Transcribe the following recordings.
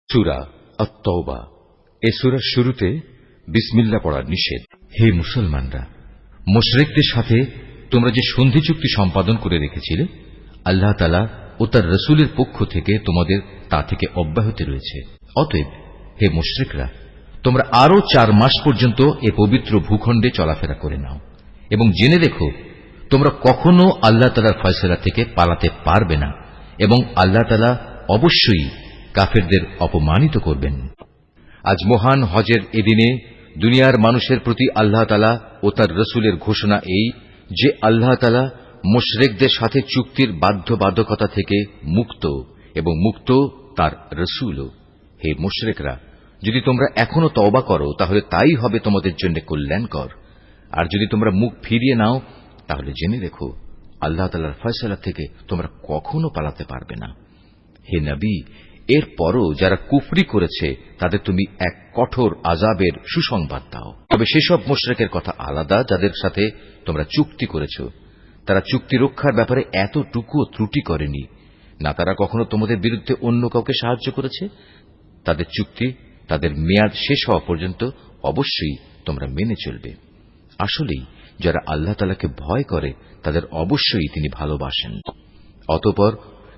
সূরা আত-তাওবা। এ সূরার শুরুতে বিসমিল্লাহ পড়া নিষেধ। হে মুসলমানরা, মুশরিকদের সাথে তোমরা যে সন্ধি চুক্তি সম্পাদন করে রেখেছিলে, আল্লাহ তাআলা ও তার রাসূলের পক্ষ থেকে তোমাদের তা থেকে অব্যাহতি রয়েছে। অতএব হে মুশরিকরা, তোমরা আরো 4 মাস পর্যন্ত এ পবিত্র ভূখণ্ডে চলাফেরা করে নাও এবং জেনে রেখো, তোমরা কখনো আল্লাহ তাআলার ফয়সালা থেকে পালাতে পারবে না এবং আল্লাহ তাআলা অবশ্যই কাফেরদের অপমানিত করবেন। আজ মহান হজের এদিনে দুনিয়ার মানুষের প্রতি আল্লাহ তাআলা ও তার রাসূলের ঘোষণা এই যে আল্লাহ তাআলা মুশরিকদের সাথে চুক্তির বাধ্যবাধকতা থেকে মুক্ত এবং মুক্ত তার রাসূলও। হে মুশরিকরা, যদি তোমরা এখনো তওবা করো তাহলে তাই হবে তোমাদের জন্য কল্যাণকর, আর যদি তোমরা মুখ ফিরিয়ে নাও তাহলে জেনে রেখো, আল্লাহ তাআলার ফয়সালা থেকে তোমরা কখনো পালাতে পারবে না। হে নবী, এরপরও যারা কুফরি করেছে তাদের তুমি এক কঠোর আযাবের সুসংবাদ দাও। তবে সেসব মুশরিকের কথা আলাদা যাদের সাথে তোমরা চুক্তি করেছ। তারা চুক্তি রক্ষার ব্যাপারে এতটুকুও ত্রুটি করেনি, না তারা কখনো তোমাদের বিরুদ্ধে অন্য কাউকে সাহায্য করেছে। তাদের চুক্তি তাদের মেয়াদ শেষ হওয়া পর্যন্ত অবশ্যই তোমরা মেনে চলবে। আসলেই যারা আল্লাহ তাআলাকে ভয় করে তাদের অবশ্যই তিনি ভালোবাসেন। অতঃপর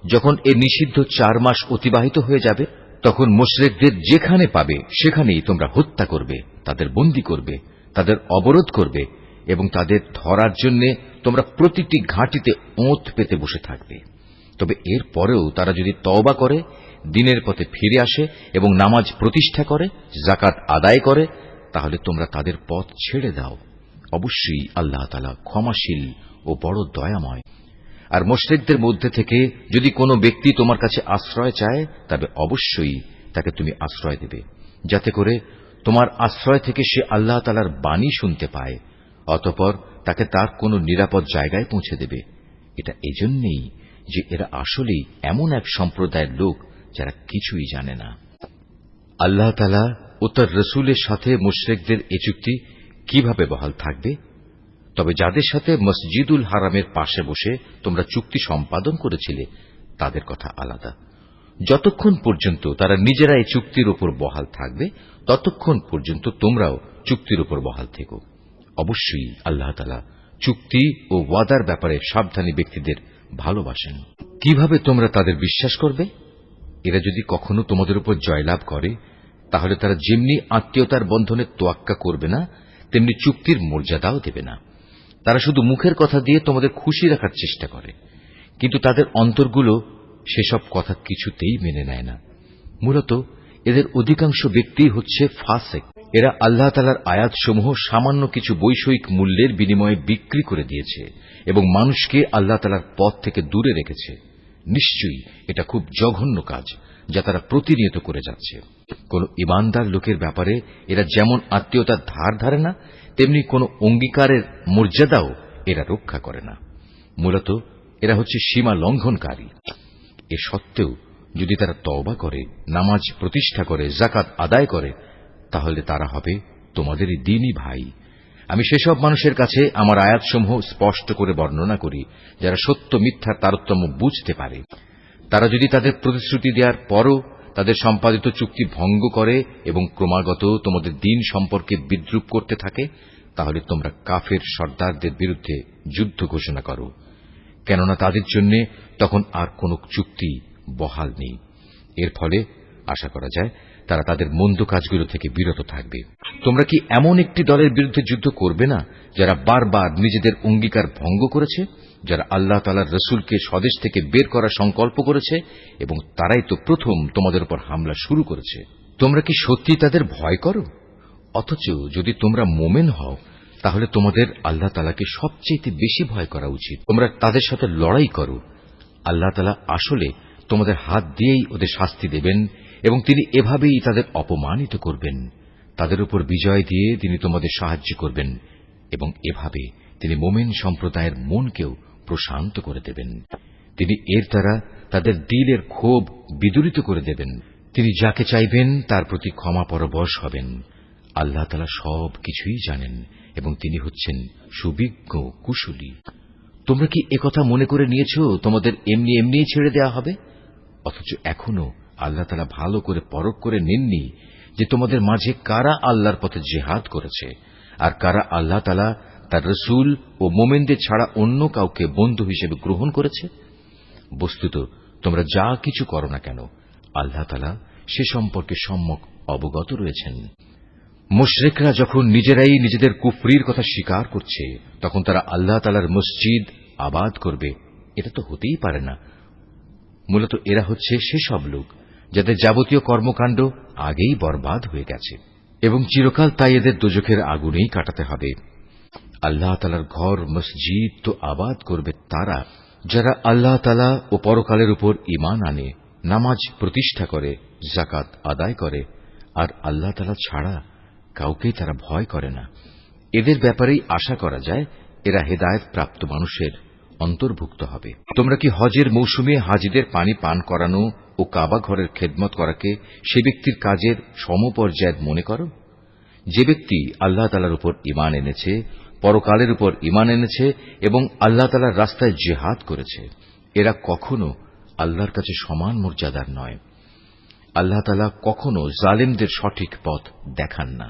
যখন এ নিষিদ্ধ 4 মাস অতিবাহিত হয়ে যাবে, তখন মুশরিকদের যেখানে পাবে সেখানেই তোমরা হত্যা করবে, তাদের বন্দী করবে, তাদের অবরোধ করবে এবং তাদের ধরার জন্য তোমরা প্রতিটি ঘাঁটিতে ওঁত পেতে বসে থাকবে। তবে এর পরেও তারা যদি তওবা করে, দ্বীনের পথে ফিরে আসে এবং নামাজ প্রতিষ্ঠা করে, যাকাত আদায় করে, তাহলে তোমরা তাদের পথ ছেড়ে দাও। অবশ্যই আল্লাহ তাআলা ক্ষমাশীল ও বড় দয়াময়। আর মুশরিকদের মধ্যে থেকে যদি কোনো ব্যক্তি তোমার কাছে আশ্রয় চায়, তবে অবশ্যই তাকে তুমি আশ্রয় দেবে, যাতে করে তোমার আশ্রয় থেকে সে আল্লাহ তাআলার বাণী শুনতে পায়। অতঃপর তাকে তার কোনো নিরাপদ জায়গায় পৌঁছে দেবে। এটা এজন্যই যে এরা আসলেই এমন এক সম্প্রদায়ের লোক যারা কিছুই জানে না। আল্লাহ তাআলা ও তার রাসূলের সাথে মুশরিকদের এ চুক্তি কিভাবে বহাল থাকবে? তবে যাদের সাথে মসজিদুল হারামের পাশে বসে তোমরা চুক্তি সম্পাদন করেছিলে তাদের কথা আলাদা। যতক্ষণ পর্যন্ত তারা নিজেরা এই চুক্তির উপর বহাল থাকবে, ততক্ষণ পর্যন্ত তোমরাও চুক্তির উপর বহাল থেকো। অবশ্যই আল্লাহ তাআলা চুক্তি ও ওয়াদার ব্যাপারে সাবধানী ব্যক্তিদের ভালোবাসেন। কিভাবে তোমরা তাদের বিশ্বাস করবে? এরা যদি কখনো তোমাদের উপর জয়লাভ করে, তাহলে তারা যেমনি আত্মীয়তার বন্ধনে তোয়াক্কা করবে না, তেমনি চুক্তির মর্যাদাও দেবে না। তারা শুধু মুখের কথা দিয়ে তোমাদের খুশি রাখার চেষ্টা করে, কিন্তু তাদের অন্তরগুলো সেসব কথা কিছুতেই মেনে নেয় না। মূলত এদের অধিকাংশ ব্যক্তি হচ্ছে ফাসিক। এরা আল্লাহ তাআলার আয়াতসমূহ সামান্য কিছু বৈষয়িক মূল্যের বিনিময়ে বিক্রি করে দিয়েছে এবং মানুষকে আল্লাহ তাআলার পথ থেকে দূরে রেখেছে। নিশ্চয়ই এটা খুব জঘন্য কাজ যা তারা প্রতিনিয়ত করে যাচ্ছে। কোন ঈমানদার লোকের ব্যাপারে এরা যেমন আত্মীয়তার ধার ধারে না, তেমনি কোন অঙ্গীকারের মর্যাদাও এরা রক্ষা করে না। মূলত এরা হচ্ছে সীমা লঙ্ঘনকারী। এ সত্ত্বেও যদি তারা তওবা করে, নামাজ প্রতিষ্ঠা করে, যাকাত আদায় করে, তাহলে তারা হবে তোমাদেরই দ্বীনী ভাই। আমি সেসব মানুষের কাছে আমার আয়াতসমূহ স্পষ্ট করে বর্ণনা করি যারা সত্য মিথ্যার তারতম্য বুঝতে পারে। তারা যদি তাদের প্রতিশ্রুতি দেওয়ার পরও তাদের সম্পাদিত চুক্তি ভঙ্গ করে এবং ক্রমাগত তোমাদের দ্বীন সম্পর্কে বিদ্রূপ করতে থাকে, তাহলে তোমরা কাফের সর্দারদের বিরুদ্ধে যুদ্ধ ঘোষণা করো, কেননা তাদের জন্য তখন আর কোন চুক্তি বহাল নেই। এর ফলে আশা করা যায় তারা তাদের মন্দ কাজগুলো থেকে বিরত থাকবে। তোমরা কি এমন একটি দলের বিরুদ্ধে যুদ্ধ করবে না যারা বারবার নিজেদের অঙ্গীকার ভঙ্গ করেছে, যারা আল্লাহ তাআলার রাসূলকে স্বদেশ থেকে বের করার সংকল্প করেছে এবং তারাই তো প্রথম তোমাদের উপর হামলা শুরু করেছে? তোমরা কি সত্যি তাদের ভয় করো? অথচ যদি তোমরা মোমেন হও, তাহলে তোমাদের আল্লাহ তাআলাকে সবচেয়ে বেশি ভয় করা উচিত। তোমরা তাদের সাথে লড়াই করো। আল্লাহ তাআলা আসলে তোমাদের হাত দিয়েই ওদের শাস্তি দেবেন এবং তিনি এভাবেই তাদের অপমানিত করবেন। তাদের উপর বিজয় দিয়ে তিনি তোমাদের সাহায্য করবেন এবং এভাবে তিনি মুমিন সম্প্রদায়ের মনকেও প্রশান্ত করে দেবেন। তিনি এর দ্বারা তাদের দিলের ক্ষোভ বিদূরিত করে দেবেন। তিনি যাকে চাইবেন তার প্রতি ক্ষমা পরবশ হবেন। আল্লাহ তাআলা সব কিছুই জানেন এবং তিনি হচ্ছেন সুবিজ্ঞ কুশলী। তোমরা কি একথা মনে করে নিয়েছ তোমাদের এমনি এমনি ছেড়ে দেওয়া হবে? অথচ এখনো আল্লাহ তাআলা ভালো করে পরখ করে নেননি যে তোমাদের মাঝে কারা আল্লাহর পথে জিহাদ করেছে আর কারা আল্লাহ তাআলা তার রাসূল ও মুমিনদের ছাড়া অন্য কাউকে বন্ধু হিসেবে গ্রহণ করেছে? বস্তুত তোমরা যা কিছু করো না কেন আল্লাহ তাআলা সে সম্পর্কে সম্যক অবগত রয়েছেন। মুশরিকরা যখন নিজেরাই নিজেদের কুফরির কথা স্বীকার করছে তখন তারা আল্লাহ তাআলার মসজিদ আবাদ করবে, এটা তো হতেই পারে না। মূলত এরা হচ্ছে সেসব লোক যাদের যাবতীয় কর্মকাণ্ড আগেই বরবাদ হয়ে গেছে এবং চিরকাল তাই এদের দোজখের আগুনেই কাটাতে হবে। আল্লাহ তাআলার ঘর মসজিদ তো আবাদ করবে তারা যারা আল্লাহ তাআলা ও পরকালের উপর ঈমান আনে, নামাজ প্রতিষ্ঠা করে, যাকাত আদায় করে আর আল্লাহ তাআলা ছাড়া কাউকেই তারা ভয় করে না। এদের ব্যাপারেই আশা করা যায় এরা হেদায়েত প্রাপ্ত মানুষের অন্তর্ভুক্ত হবে। তোমরা কি হজের মৌসুমে হাজিদের পানি পান করানো ও কাবা ঘরের খেদমত করাকে সে ব্যক্তির কাজের সমপর্যায়ের মনে করো? যে ব্যক্তি আল্লাহ তাআলার উপর ঈমান এনেছে, পরকালের উপর ঈমান এনেছে এবং আল্লাহ তাআলার রাস্তায় জিহাদ করেছে, এরা কখনো আল্লাহর কাছে সমান মর্যাদার নয়। আল্লাহ তাআলা কখনো জালেমদের সঠিক পথ দেখান না।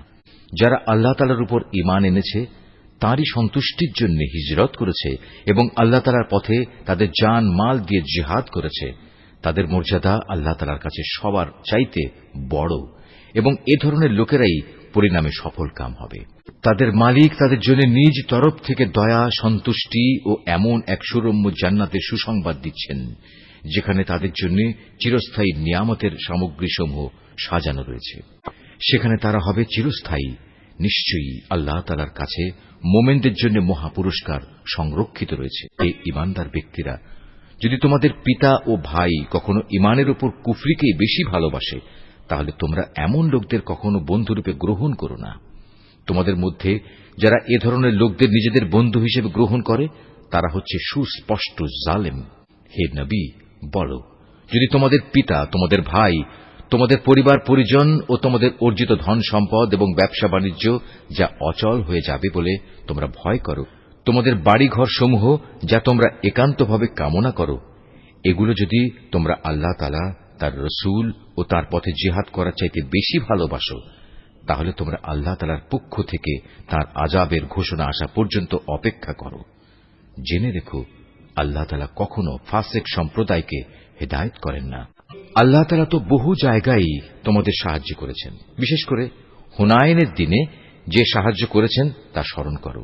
যারা আল্লাহ তাআলার উপর ঈমান এনেছে, তাঁরই সন্তুষ্টির জন্য হিজরত করেছে এবং আল্লাহ তাআলার পথে তাদের জান মাল দিয়ে জিহাদ করেছে, তাদের মর্যাদা আল্লাহ তাআলার কাছে সবার চাইতে বড় এবং এ ধরনের লোকেরাই পরিণামে সফল কাম হবে। তাদের মালিক তাদের জন্য নিজ তরফ থেকে দয়া, সন্তুষ্টি ও এমন এক সুরম্য জান্নাতের সুসংবাদ দিচ্ছেন যেখানে তাদের জন্য চিরস্থায়ী নিয়ামতের সামগ্রীসমূহ সাজানো রয়েছে। সেখানে তারা হবে চিরস্থায়ী। নিশ্চয়ই আল্লাহ তাআলার কাছে মোমেনদের জন্য মহাপুরস্কার সংরক্ষিত রয়েছে। এই ঈমানদার ব্যক্তিরা, যদি তোমাদের পিতা ও ভাই কখনো ঈমানের উপর কুফরিকেই বেশি ভালোবাসে, তাহলে তোমরা এমন লোকদের কখনো বন্ধুরূপে গ্রহণ করো না। তোমাদের মধ্যে যারা এ ধরনের লোকদের নিজেদের বন্ধু হিসেবে গ্রহণ করে তারা হচ্ছে সুস্পষ্ট জালেম। হে নবী, বলো, যদি তোমাদের পিতা, তোমাদের ভাই, তোমাদের পরিবার পরিজন ও তোমাদের অর্জিত ধন সম্পদ এবং ব্যবসা বাণিজ্য যা অচল হয়ে যাবে বলে তোমরা ভয় করো, তোমাদের বাড়িঘর সমূহ যা তোমরা একান্তভাবে কামনা করো, এগুলো যদি তোমরা আল্লাহ তাআলা, তার রাসূল ও তার পথে জিহাদ করার চাইতে বেশি ভালোবাসো, তাহলে তোমরা আল্লাহ তাআলার পক্ষ থেকে তার আযাবের ঘোষণা আসা পর্যন্ত অপেক্ষা করো। জেনে রেখো, আল্লাহ তাআলা কখনো ফাসিক সম্প্রদায়কে হেদায়েত করেন না। আল্লাহ তাআলা তো বহু জায়গায় তোমাদের সাহায্য করেছেন। বিশেষ করে হুনাইনের দিনে যে সাহায্য করেছেন তা স্মরণ করো।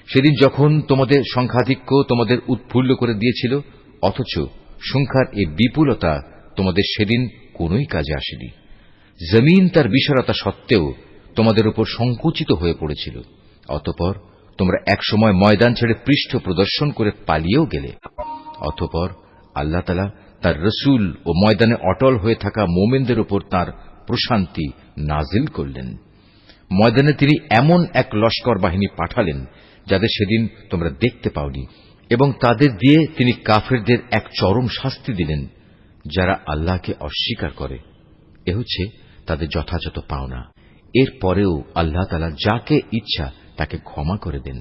সেদিন যখন তোমাদের সংখ্যাধিক্য তোমাদের উৎফুল্ল করে দিয়েছিল, অথচ সংখ্যার এই বিপুলতা তোমাদের সেদিন কোনোই কাজে আসেনি। জমিন তার বিশালতা সত্ত্বেও তোমাদের উপর সংকুচিত হয়ে পড়েছিল। অতঃপর তোমরা একসময় ময়দান ছেড়ে পৃষ্ঠ প্রদর্শন করে পালিয়েও গেলে। অতঃপর আল্লাহ তাআলা তার রাসূল ও ময়দানে অটল হয়ে থাকা মুমিনদের উপর তাঁর প্রশান্তি নাজিল করলেন। ময়দানে তিনি এমন এক লস্কর বাহিনী পাঠালেন যাদের সেদিন তোমরা দেখতে পাওনি, এবং তাদের দিয়ে তিনি কাফেরদের এক চরম শাস্তি দিলেন যারা আল্লাহকে অস্বীকার করে। এ হচ্ছে তাদের যথাযথ পাওনা। এর পরেও আল্লাহ তাআলা যাকে ইচ্ছা তাকে ক্ষমা করে দেন।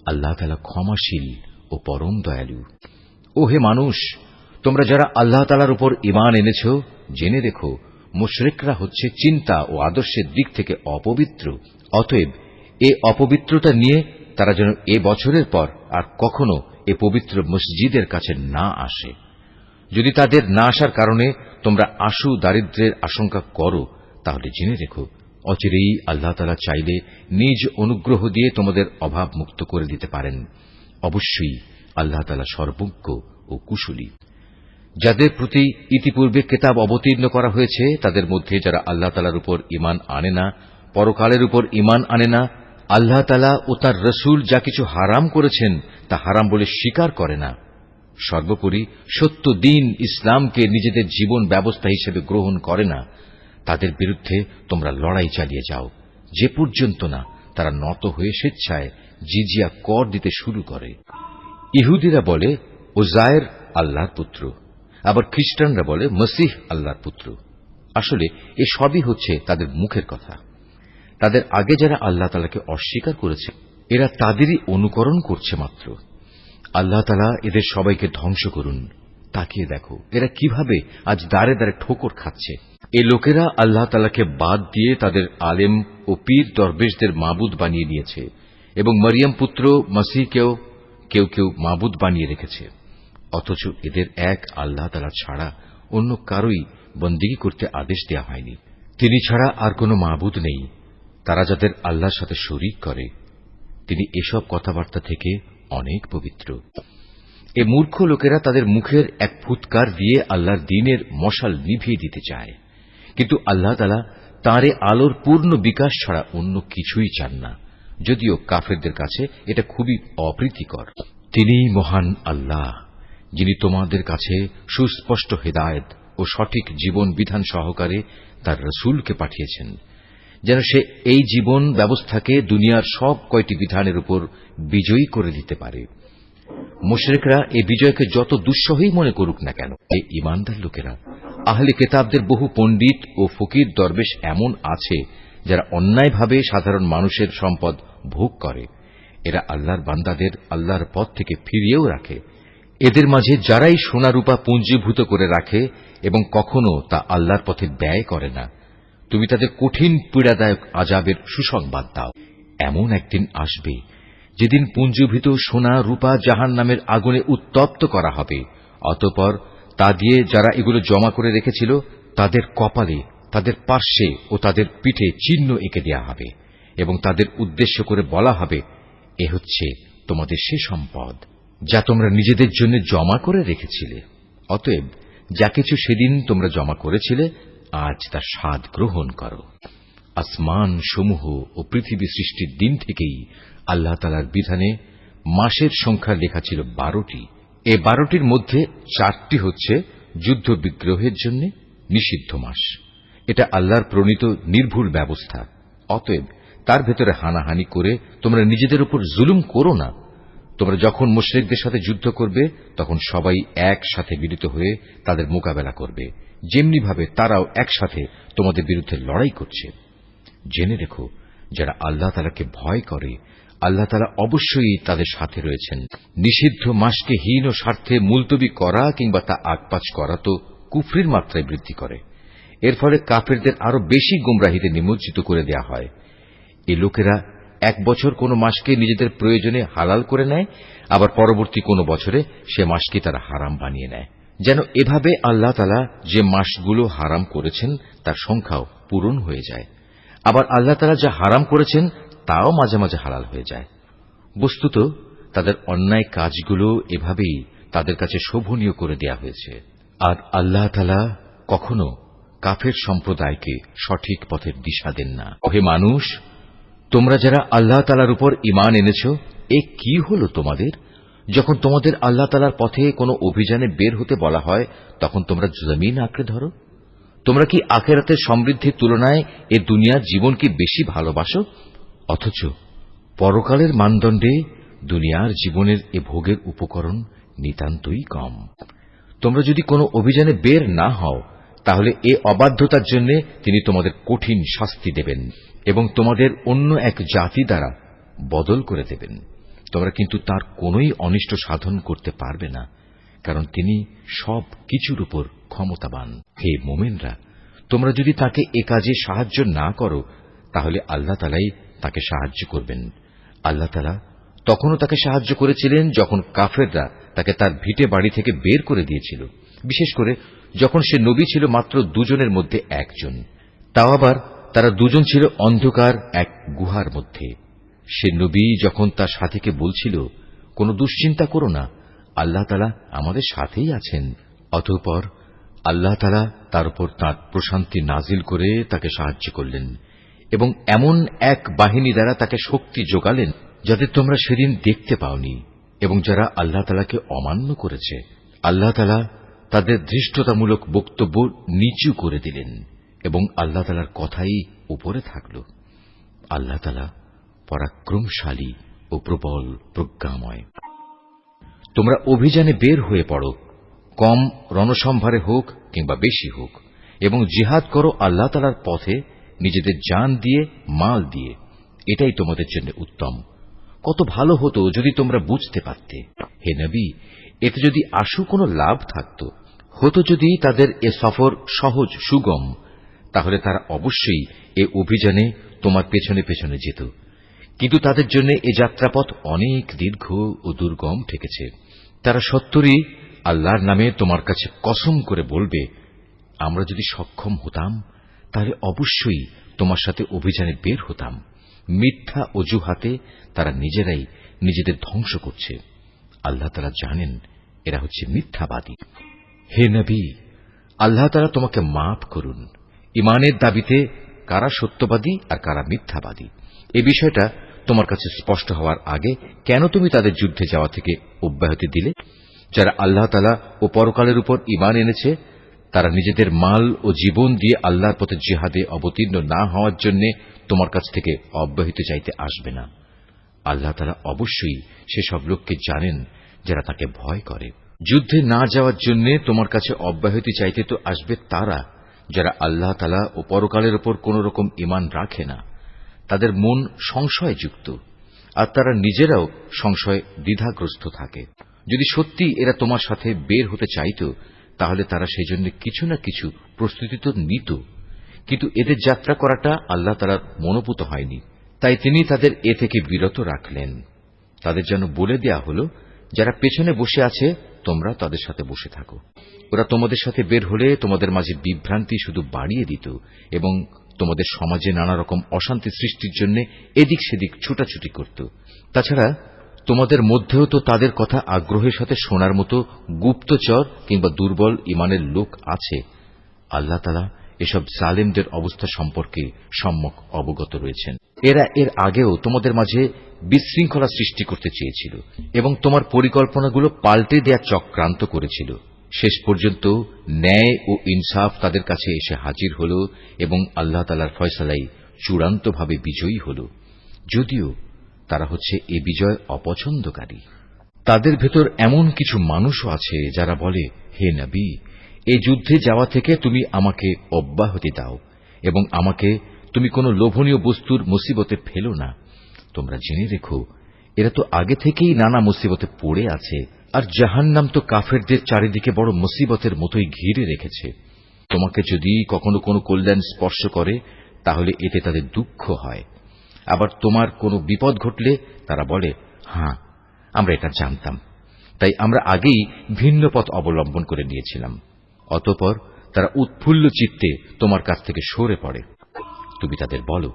আল্লাহ তাআলা ক্ষমাশীল ও পরম দয়ালু। ও হে মানুষ, তোমরা যারা আল্লাহ তাআলার উপর ঈমান এনেছ, জেনে রেখো, মুশরিকরা হচ্ছে চিন্তা ও আদর্শের দিক থেকে অপবিত্র। অতএব এ অপবিত্রতা নিয়ে তারা যেন এ বছরের পর আর কখনো এ পবিত্র মসজিদের কাছে না আসে। যদি তাদের না আসার কারণে তোমরা আশু দারিদ্র্যের আশঙ্কা করো, তাহলে জেনে রেখো, অচিরেই আল্লাহ তাআলা চাইলে নিজ অনুগ্রহ দিয়ে তোমাদের অভাব মুক্ত করে দিতে পারেন। অবশ্যই আল্লাহ তাআলা সর্বজ্ঞ ও কুশলী। যাদের প্রতি ইতিপূর্বে কিতাব অবতীর্ণ করা হয়েছে তাদের মধ্যে যারা আল্লাহ তাআলার উপর ঈমান আনে না, পরকালের উপর ঈমান আনে না, আল্লাহ তাআলা ও তার রাসূল যা কিছু হারাম করেছেন তা হারাম বলে স্বীকার করে না, সর্বোপরি সত্য দ্বীন ইসলামকে নিজেদের জীবন ব্যবস্থা হিসেবে গ্রহণ করে না, তাদের বিরুদ্ধে তোমরা লড়াই চালিয়ে যাও, যে পর্যন্ত না তারা নত হয়ে স্বেচ্ছায় জিজিয়া কর দিতে শুরু করে। ইহুদিরা বলে উযায়ের আল্লাহর পুত্র, আবার খ্রিস্টানরা বলে মসীহ আল্লাহর পুত্র। আসলে এ সবই হচ্ছে তাদের মুখের কথা। তাদের আগে যারা আল্লাহ তাআলাকে অস্বীকার করেছে এরা তাদেরই অনুকরণ করছে মাত্র। আল্লাহ তাআলা এদের সবাইকে ধ্বংস করুন। তাকিয়ে দেখো এরা কিভাবে আজ দাঁড়ে দাঁড়ে ঠোকর খাচ্ছে। এ লোকেরা আল্লাহ তাআলাকে বাদ দিয়ে তাদের আলেম ও পীর দরবেশদের মাবুদ বানিয়ে নিয়েছে এবং মরিয়ম পুত্র মসিহকেও কেউ কেউ মাবুদ বানিয়ে রেখেছে। অথচ এদের এক আল্লাহ তাআলা ছাড়া অন্য কারোই বন্দেগী করতে আদেশ দেওয়া হয়নি। তিনি ছাড়া আর কোনো মাবুদ নেই। তারা যাদের আল্লাহর সাথে শরীক করে তিনি এসব কথাবার্তা থেকে অনেক পবিত্র। এ মূর্খ লোকেরা তাদের মুখের এক ফুৎকার দিয়ে আল্লাহর দ্বীনের মশাল নিভিয়ে দিতে চায়, কিন্তু আল্লাহ তাআলা তাঁর আলোর পূর্ণ বিকাশ ছাড়া অন্য কিছুই চান না, যদিও কাফেরদের কাছে এটা খুবই অপ্রীতিকর। তিনিই মহান আল্লাহ, যিনি তোমাদের কাছে সুস্পষ্ট হেদায়েত ও সঠিক জীবন বিধান সহকারে তার রাসূলকে পাঠিয়েছেন, যেন সে এই জীবন ব্যবস্থাকে দুনিয়ার সব কয়টি বিধানের উপর বিজয়ী করে দিতে পারে। মুশরিকরা এই বিজয়কে যত দুঃসহই মনে করুক না কেন, এই ঈমানদার লোকেরা আহলে কিতাবদের বহু পণ্ডিত ও ফকির দরবেশ এমন আছে যারা অন্যায়ভাবে সাধারণ মানুষের সম্পদ ভোগ করে। এরা আল্লাহর বান্দাদের আল্লাহর পথ থেকে ফিরিয়েও রাখে। এদের মাঝে যারাই সোনা রূপা পুঞ্জীভূত করে রাখে এবং কখনো তা আল্লাহর পথে ব্যয় করে না, তুমি তাদের কঠিন পীড়াদায়ক আযাবের সুসংবাদ দাও। এমন একদিন আসবে যেদিন পুঞ্জীভূত সোনা রূপা জাহান্নামের আগুনে উত্তপ্ত করা হবে। অতঃপর তা দিয়ে যারা এগুলো জমা করে রেখেছিল তাদের কপালে, তাদের পার্শ্বে ও তাদের পিঠে চিহ্ন এঁকে দেওয়া হবে এবং তাদের উদ্দেশ্য করে বলা হবে, এ হচ্ছে তোমাদের সে সম্পদ যা তোমরা নিজেদের জন্য জমা করে রেখেছিলে। অতএব যা কিছু সেদিন তোমরা জমা করেছিলে আজ তার স্বাদ গ্রহণ করো। আসমান সমূহ ও পৃথিবী সৃষ্টির দিন থেকেই আল্লাহ তাআলার বিধানে মাসের সংখ্যা লেখা ছিল 12টি। এই 12টির মধ্যে 4টি হচ্ছে যুদ্ধ বিগ্রহের জন্য নিষিদ্ধ মাস। এটা আল্লাহর প্রণীত নির্ভুল ব্যবস্থা। অতএব তার ভেতরে হানাহানি করে তোমরা নিজেদের উপর জুলুম করো না। তোমরা যখন মুশরিকদের সাথে যুদ্ধ করবে তখন সবাই একসাথে মিলিত হয়ে তাদের মোকাবেলা করবে, যেমনিভাবে তারাও একসাথে তোমাদের বিরুদ্ধে লড়াই করছে। জেনে রেখো, যারা আল্লাহ তাআলাকে ভয় করে আল্লাহ তাআলা অবশ্যই তাদের সাথে রয়েছেন। নিষিদ্ধ মাসকে হীন ও স্বার্থে মুলতবি করা কিংবা তা আগপাছ করা তো কুফরির মাত্রায় বৃদ্ধি করে। এর ফলে কাফেরদের আরো বেশি গুমরাহিতে নিমজ্জিত করে দেয়া হয়। এই লোকেরা এক বছর কোন মাসকে নিজেদের প্রয়োজনে হালাল করে নেয়, আবার পরবর্তী কোন বছরে সে মাসকে তারা হারাম বানিয়ে নেয়, যেন এভাবে আল্লাহ তাআলা যে মাসগুলো হারাম করেছেন তার সংখ্যাও পূরণ হয়ে যায়। আবার আল্লাহ তাআলা যা হারাম করেছেন তাও মাঝে মাঝে হালাল হয়ে যায়। বস্তুত তাদের অন্যায় কাজগুলো এভাবেই তাদের কাছে শোভনীয় করে দেয়া হয়েছে। আর আল্লাহ তাআলা কখনো কাফের সম্প্রদায়কে সঠিক পথের দিশা দেন না। হে মানুষ, তোমরা যারা আল্লাহ তাআলার উপর ঈমান এনেছ, এ কি হলো তোমাদের? যখন তোমাদের আল্লাহ তাআলার পথে কোনো অভিযানে বের হতে বলা হয় তখন তোমরা জমিন আঁকড়ে ধরো। তোমরা কি আখিরাতের সমৃদ্ধির তুলনায় এ দুনিয়ার জীবন কি বেশি ভালোবাসো? অথচ পরকালের মানদণ্ডে দুনিয়ার জীবনের এ ভোগের উপকরণ নিতান্তই কম। তোমরা যদি কোনো অভিযানে বের না হও তাহলে এ অবাধ্যতার জন্য তিনি তোমাদের কঠিন শাস্তি দেবেন এবং তোমাদের অন্য এক জাতি দ্বারা বদল করে দেবেন। তোমরা কিন্তু তার কোনোই অনিষ্ট সাধন করতে পারবে না, কারণ তিনি সব কিছুর উপর ক্ষমতাবান। হে মুমিনরা, তোমরা যদি তাকে এ কাজে সাহায্য না করো তাহলে আল্লাহ তাআলাই তাকে সাহায্য করবেন। আল্লাহ তাআলা তখনও তাকে সাহায্য করেছিলেন যখন কাফেররা তাকে তার ভিটে বাড়ি থেকে বের করে দিয়েছিল, বিশেষ করে যখন সে নবী ছিল মাত্র 2 জনের মধ্যে 1 জন। তাও আবার তারা 2 জন ছিল অন্ধকার এক গুহার মধ্যে। সে নবী যখন তার সাথীকে বলছিল, কোনো দুশ্চিন্তা করো না, আল্লাহ তাআলা আমাদের সাথেই আছেন। অতঃপর আল্লাহ তাআলা তার উপর তাঁর প্রশান্তি নাজিল করে তাকে সাহায্য করলেন এবং এমন এক বাহিনী দ্বারা তাকে শক্তি যোগালেন যাদের তোমরা সেদিন দেখতে পাওনি। এবং যারা আল্লাহ তাআলাকে অমান্য করেছে আল্লাহ তাআলা তাদের ধৃষ্টতামূলক বক্তব্য নিচু করে দিলেন এবং আল্লাহ তাআলার কথাই উপরে থাকল। আল্লাহ তাআলা পরাক্রমশালী ও প্রবল প্রজ্ঞাময়। তোমরা অভিযানে বের হয়ে পড়ো, কম রণসম্ভারে হোক কিংবা বেশি হোক, এবং জিহাদ করো আল্লাহ তাআলার পথে নিজেদের জান দিয়ে, মাল দিয়ে। এটাই তোমাদের জন্য উত্তম। কত ভালো হতো যদি তোমরা বুঝতে পারতে। হে নবী, এতে যদি আশু কোনো লাভ থাকত, হতো যদি তাদের এ সফর সহজ সুগম, তাহলে তারা অবশ্যই এ অভিযানে তোমার পেছনে পেছনে যেত। কিন্তু তাদের জন্য এ যাত্রাপথ অনেক দীর্ঘ ও দুর্গম ঠেকেছে। তারা সত্তরই আল্লাহর নামে তোমার কাছে কসম করে বলবে, আমরা যদি সক্ষম হতাম তাহলে অবশ্যই তোমার সাথে অভিযানে বের হতাম। মিথ্যা অজুহাতে তারা নিজেরাই নিজেদের ধ্বংস করছে। আল্লাহ তাআলা জানেন এরা হচ্ছে মিথ্যাবাদী। হে নবী, আল্লাহ তাআলা তোমাকে মাফ করুন। ঈমানের দাবিতে কারা সত্যবাদী আর কারা মিথ্যাবাদী এ বিষয়টা তোমার কাছে স্পষ্ট হওয়ার আগে কেন তুমি তাদের যুদ্ধে যাওয়া থেকে অব্যাহতি দিলে? যারা আল্লাহ তাআলা ও পরকালের উপর ঈমান এনেছে, তারা নিজেদের মাল ও জীবন দিয়ে আল্লাহর পথে জিহাদে অবতীর্ণ না হওয়ার জন্য তোমার কাছ থেকে অব্যাহতি চাইতে আসবে না। আল্লাহ তাআলা অবশ্যই সেসব লোককে জানেন যারা তাকে ভয় করে। যুদ্ধে না যাওয়ার জন্য তোমার কাছে অব্যাহতি চাইতে তো আসবে তারা যারা আল্লাহ তাআলা ও পরকালের উপর কোন রকম ঈমান রাখে না। তাদের মন সংশয়যুক্ত আর তারা নিজেরাও সংশয় দ্বিধাগ্রস্ত থাকে। যদি সত্যি এরা তোমার সাথে বের হতে চাইত, তাহলে তারা সেজন্য কিছু না কিছু প্রস্তুতি তো নিত, কিন্তু এদের যাত্রা করাটা আল্লাহ তাআলার মনোপুত হয়নি, তাই তিনি তাদের এ থেকে বিরত রাখলেন। তাদের যেন বলে দেয়া হল, যারা পেছনে বসে আছে তোমরা তাদের সাথে বসে থাকো। ওরা তোমাদের সাথে বের হলে তোমাদের মাঝে বিভ্রান্তি শুধু বাড়িয়ে দিত এবং তোমাদের সমাজে নানা রকম অশান্তি সৃষ্টির জন্য এদিক সেদিক ছুটাছুটি করত। তাছাড়া তোমাদের মধ্যেও তো তাদের কথা আগ্রহের সাথে শোনার মতো গুপ্তচর কিংবা দুর্বল ঈমানের লোক আছে। আল্লাহ তাআলা এসব জালেমদের অবস্থা সম্পর্কে সম্যক অবগত রয়েছেন। এরা এর আগেও তোমাদের মাঝে বিশৃঙ্খলা সৃষ্টি করতে চেয়েছিল এবং তোমার পরিকল্পনাগুলো পাল্টে দেয়া চক্রান্ত করেছিল। শেষ পর্যন্ত ন্যায় ও ইনসাফ তাদের কাছে এসে হাজির হল এবং আল্লাহ তাআলার ফয়সালাই চূড়ান্তভাবে বিজয়ী হল, যদিও তারা হচ্ছে এ বিজয় অপছন্দকারী। তাদের ভেতর এমন কিছু মানুষও আছে যারা বলে, হে নবী, এই যুদ্ধে যাওয়া থেকে তুমি আমাকে অব্যাহতি দাও এবং আমাকে তুমি কোন লোভনীয় বস্তুর মুসিবতে ফেলো না। তোমরা জেনে রেখো, এরা তো আগে থেকেই নানা মুসিবতে পড়ে আছে, আর জাহান্নাম তো কাফেরদের চারিদিকে বড় মুসিবতের মতোই ঘিরে রেখেছে। তোমাকে যদি কখনো কোনো কল্যাণ স্পর্শ করে তাহলে এতে তাদের দুঃখ হয়, আবার তোমার কোনো বিপদ ঘটলে তারা বলে, হ্যাঁ, আমরা এটা জানতাম, তাই আমরা আগেই ভিন্ন পথ অবলম্বন করে নিয়েছিলাম। অতঃপর তারা উৎফুল্ল চিত্তে তোমার কাছ থেকে সরে পড়ে। তুমি তাদের বলো,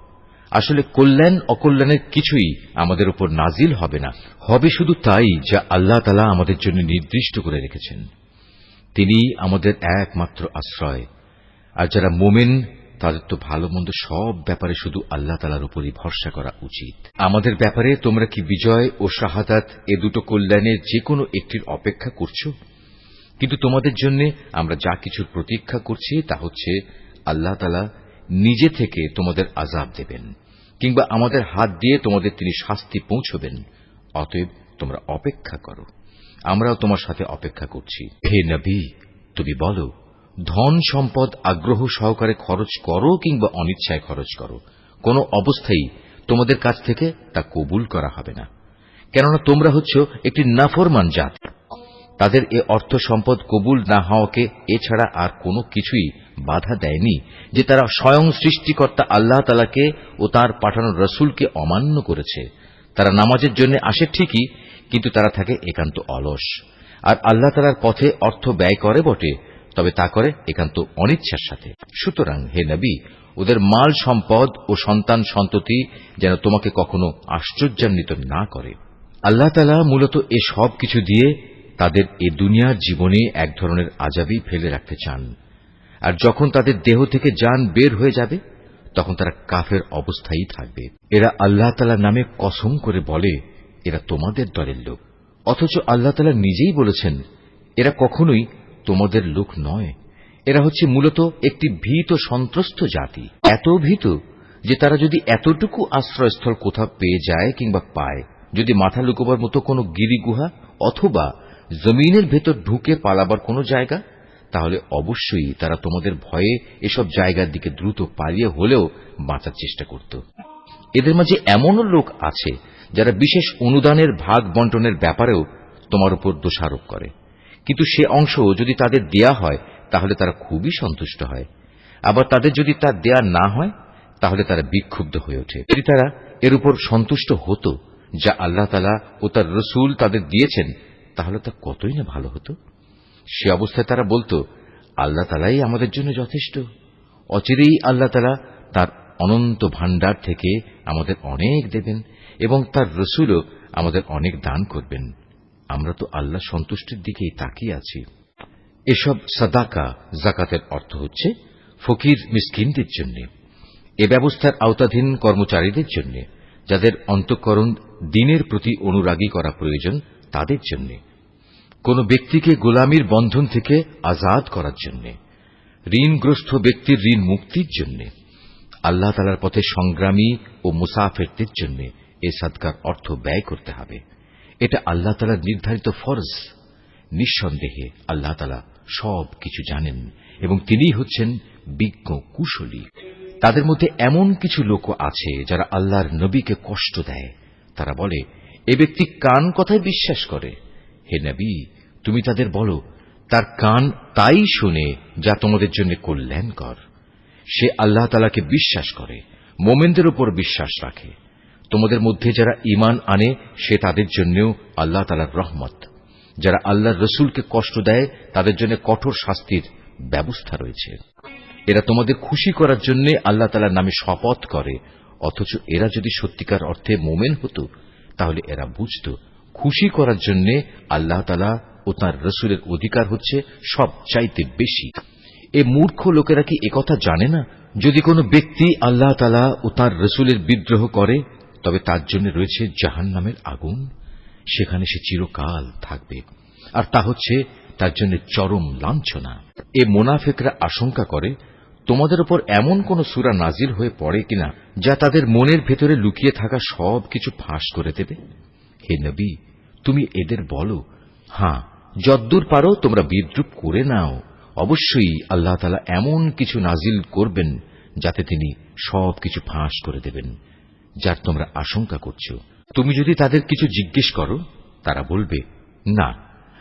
আসলে কল্যাণ অকল্যাণের কিছুই আমাদের উপর নাজিল হবে না, হবে শুধু তাই যা আল্লাহ তাআলা আমাদের জন্য নির্দিষ্ট করে রেখেছেন। তিনি আমাদের একমাত্র আশ্রয়। আর যারা মুমিন তাদের তো ভালো মন্দ সব ব্যাপারে শুধু আল্লাহ তাআলার উপরই ভরসা করা উচিত। আমাদের ব্যাপারে তোমরা কি বিজয় ও শাহাদাত এ দুটো কল্যাণের যে কোনো একটির অপেক্ষা করছ? কিন্তু তোমাদের জন্য আমরা যা কিছুর প্রতীক্ষা করছি তা হচ্ছে আল্লাহ তাআলা নিজে থেকে তোমাদের আযাব দেবেন, কিংবা আমাদের হাত দিয়ে তোমাদের তিনি শাস্তি পৌঁছবেন। অতএব তোমরা অপেক্ষা করো, আমরাও তোমার সাথে অপেক্ষা করছি। হে নবী, তুমি বলো, ধন সম্পদ আগ্রহ সহকারে খরচ করো কিংবা অনিচ্ছায় খরচ করো, কোন অবস্থায় তোমাদের কাছ থেকে তা কবুল করা হবে না, কেননা তোমরা হচ্ছ একটি নাফরমান জাত। তাদের এ অর্থ সম্পদ কবুল না হওয়াকে এছাড়া আর কোনো কিছুই বাধা দেয়নি যে তারা স্বয়ং সৃষ্টিকর্তা আল্লাহ তাআলাকে ও তাঁর পাঠানো রসুলকে অমান্য করেছে। তারা নামাজের জন্য আসে ঠিকই, কিন্তু তারা থাকে একান্ত অলস, আর আল্লাহ তাআলার পথে অর্থ ব্যয় করে বটে, তবে তা করে একান্ত অনিচ্ছার সাথে। সুতরাং হে নবী, ওদের মাল সম্পদ ও সন্তান সন্ততি যেন তোমাকে কখনো আশ্চর্যান্বিত না করে। আল্লাহ তাআলা মূলত এ সব কিছু দিয়ে তাদের এ দুনিয়ার জীবনে এক ধরনের আযাবই ফেলে রাখতে চান, আর যখন তাদের দেহ থেকে জান বের হয়ে যাবে তখন তারা কাফের অবস্থায় থাকবে। এরা আল্লাহ তাআলার নামে কসম করে বলে এরা তোমাদের দলের লোক, অথচ আল্লাহ তাআলা নিজেই বলেছেন এরা কখনোই তোমাদের লোক নয়। এরা হচ্ছে মূলত একটি ভীত সন্ত্রস্ত জাতি, এত ভীত যে তারা যদি এতটুকু আশ্রয়স্থল কোথাও পেয়ে যায় কিংবা পায়, যদি মাথা লুকোবার মতো কোনো গিরিগুহা অথবা জমিনের ভেতর ঢুকে পালাবার কোনো জায়গা, তাহলে অবশ্যই তারা তোমাদের ভয়ে এসব জায়গার দিকে দ্রুত পালিয়ে হলেও বাঁচার চেষ্টা করত। এদের মাঝে এমনও লোক আছে যারা বিশেষ অনুদানের ভাগ বন্টনের ব্যাপারেও তোমার উপর দোষারোপ করে, কিন্তু সে অংশ যদি তাদের দেয়া হয় তাহলে তারা খুবই সন্তুষ্ট হয়। আবার তাদের যদি তা দেয়া না হয় তাহলে তারা বিক্ষুব্ধ হয়ে ওঠে। যদি তারা এর উপর সন্তুষ্ট হতো যা আল্লাহ তাআলা ও তার রসুল তাদের দিয়েছেন, তাহলে তা কতই না ভালো হতো। সে অবস্থায় তারা বলতো, আল্লাহ তাআলাই আমাদের জন্য যথেষ্ট। অচিরেই আল্লাহ তাআলা তার অনন্ত ভাণ্ডার থেকে আমাদের অনেক দেবেন এবং তার রসুলও আমাদের অনেক দান করবেন। আমরা তো আল্লাহ সন্তুষ্টির দিকেই তাকিয়ে আছি। এসব সাদাকা যাকাতের অর্থ হচ্ছে ফকির মিসকিনদের জন্য, এ ব্যবস্থার আওতাধীন কর্মচারীদের জন্য, যাদের অন্তঃকরণ দ্বীনের প্রতি অনুরাগী করা প্রয়োজন তাদের জন্য, কোন ব্যক্তিকে গোলামির বন্ধন থেকে আজাদ করার জন্য, ঋণগ্রস্ত ব্যক্তির ঋণ মুক্তির জন্য, আল্লাহ তাআলার পথে সংগ্রামী ও মুসাফিরদের জন্য এ সাদকার অর্থ ব্যয় করতে হবে। এটা আল্লাহ তাআলার নির্ধারিত ফরজ। নিঃসন্দেহে আল্লাহ তাআলা সব কিছু জানেন এবং তিনিই হচ্ছেন বিজ্ঞ কুশলী। তাদের মধ্যে এমন কিছু লোক আছে যারা আল্লাহর নবীকে কষ্ট দেয়। তারা বলে, এ ব্যক্তি কান কথায় বিশ্বাস করে। হে নবী, তুমি তাদের বলো, তার কান তাই শুনে যা তোমাদের জন্য কল্যাণকর। সে আল্লাহ তাআলাকে বিশ্বাস করে, মোমেনদের উপর বিশ্বাস রাখে। তোমাদের মধ্যে যারা ঈমান আনে সে তাদের জন্যও আল্লাহ তাআলার রহমত। যারা আল্লাহর রসুলকে কষ্ট দেয় তাদের জন্য কঠোর শাস্তির ব্যবস্থা রয়েছে। এরা তোমাদের খুশি করার জন্য আল্লাহ তাআলার নামে শপথ করে, অথচ এরা যদি সত্যিকার অর্থে মোমেন হতো তাহলে এরা বুঝত খুশি করার জন্য আল্লাহ তাআলা ও তাঁর রসুলের অধিকার হচ্ছে সবচাইতে বেশি। এ মূর্খ লোকেরা কি একথা জানে না, যদি কোনো ব্যক্তি আল্লাহ তাআলা ও তাঁর রসুলের বিদ্রোহ করে তবে তার জন্য রয়েছে জাহান্নামের আগুন, সেখানে সে চিরকাল থাকবে, আর তা হচ্ছে তার জন্য চরম লাঞ্ছনা। এ মুনাফিকরা আশঙ্কা করে তোমাদের উপর এমন কোন সূরা নাজিল হয়ে পড়ে কিনা যা তাদের মনের ভেতরে লুকিয়ে থাকা সবকিছু ফাঁস করে দেবে। হে নবী, তুমি এদের বলো, হ্যাঁ, যদ্দূর পারো তোমরা বিদ্রূপ করে নাও। অবশ্যই আল্লাহ তাআলা এমন কিছু নাজিল করবেন যাতে তিনি সবকিছু ফাঁস করে দেবেন যার তোমরা আশঙ্কা করছো। তুমি যদি তাদের কিছু জিজ্ঞেস করো তারা বলবে, না,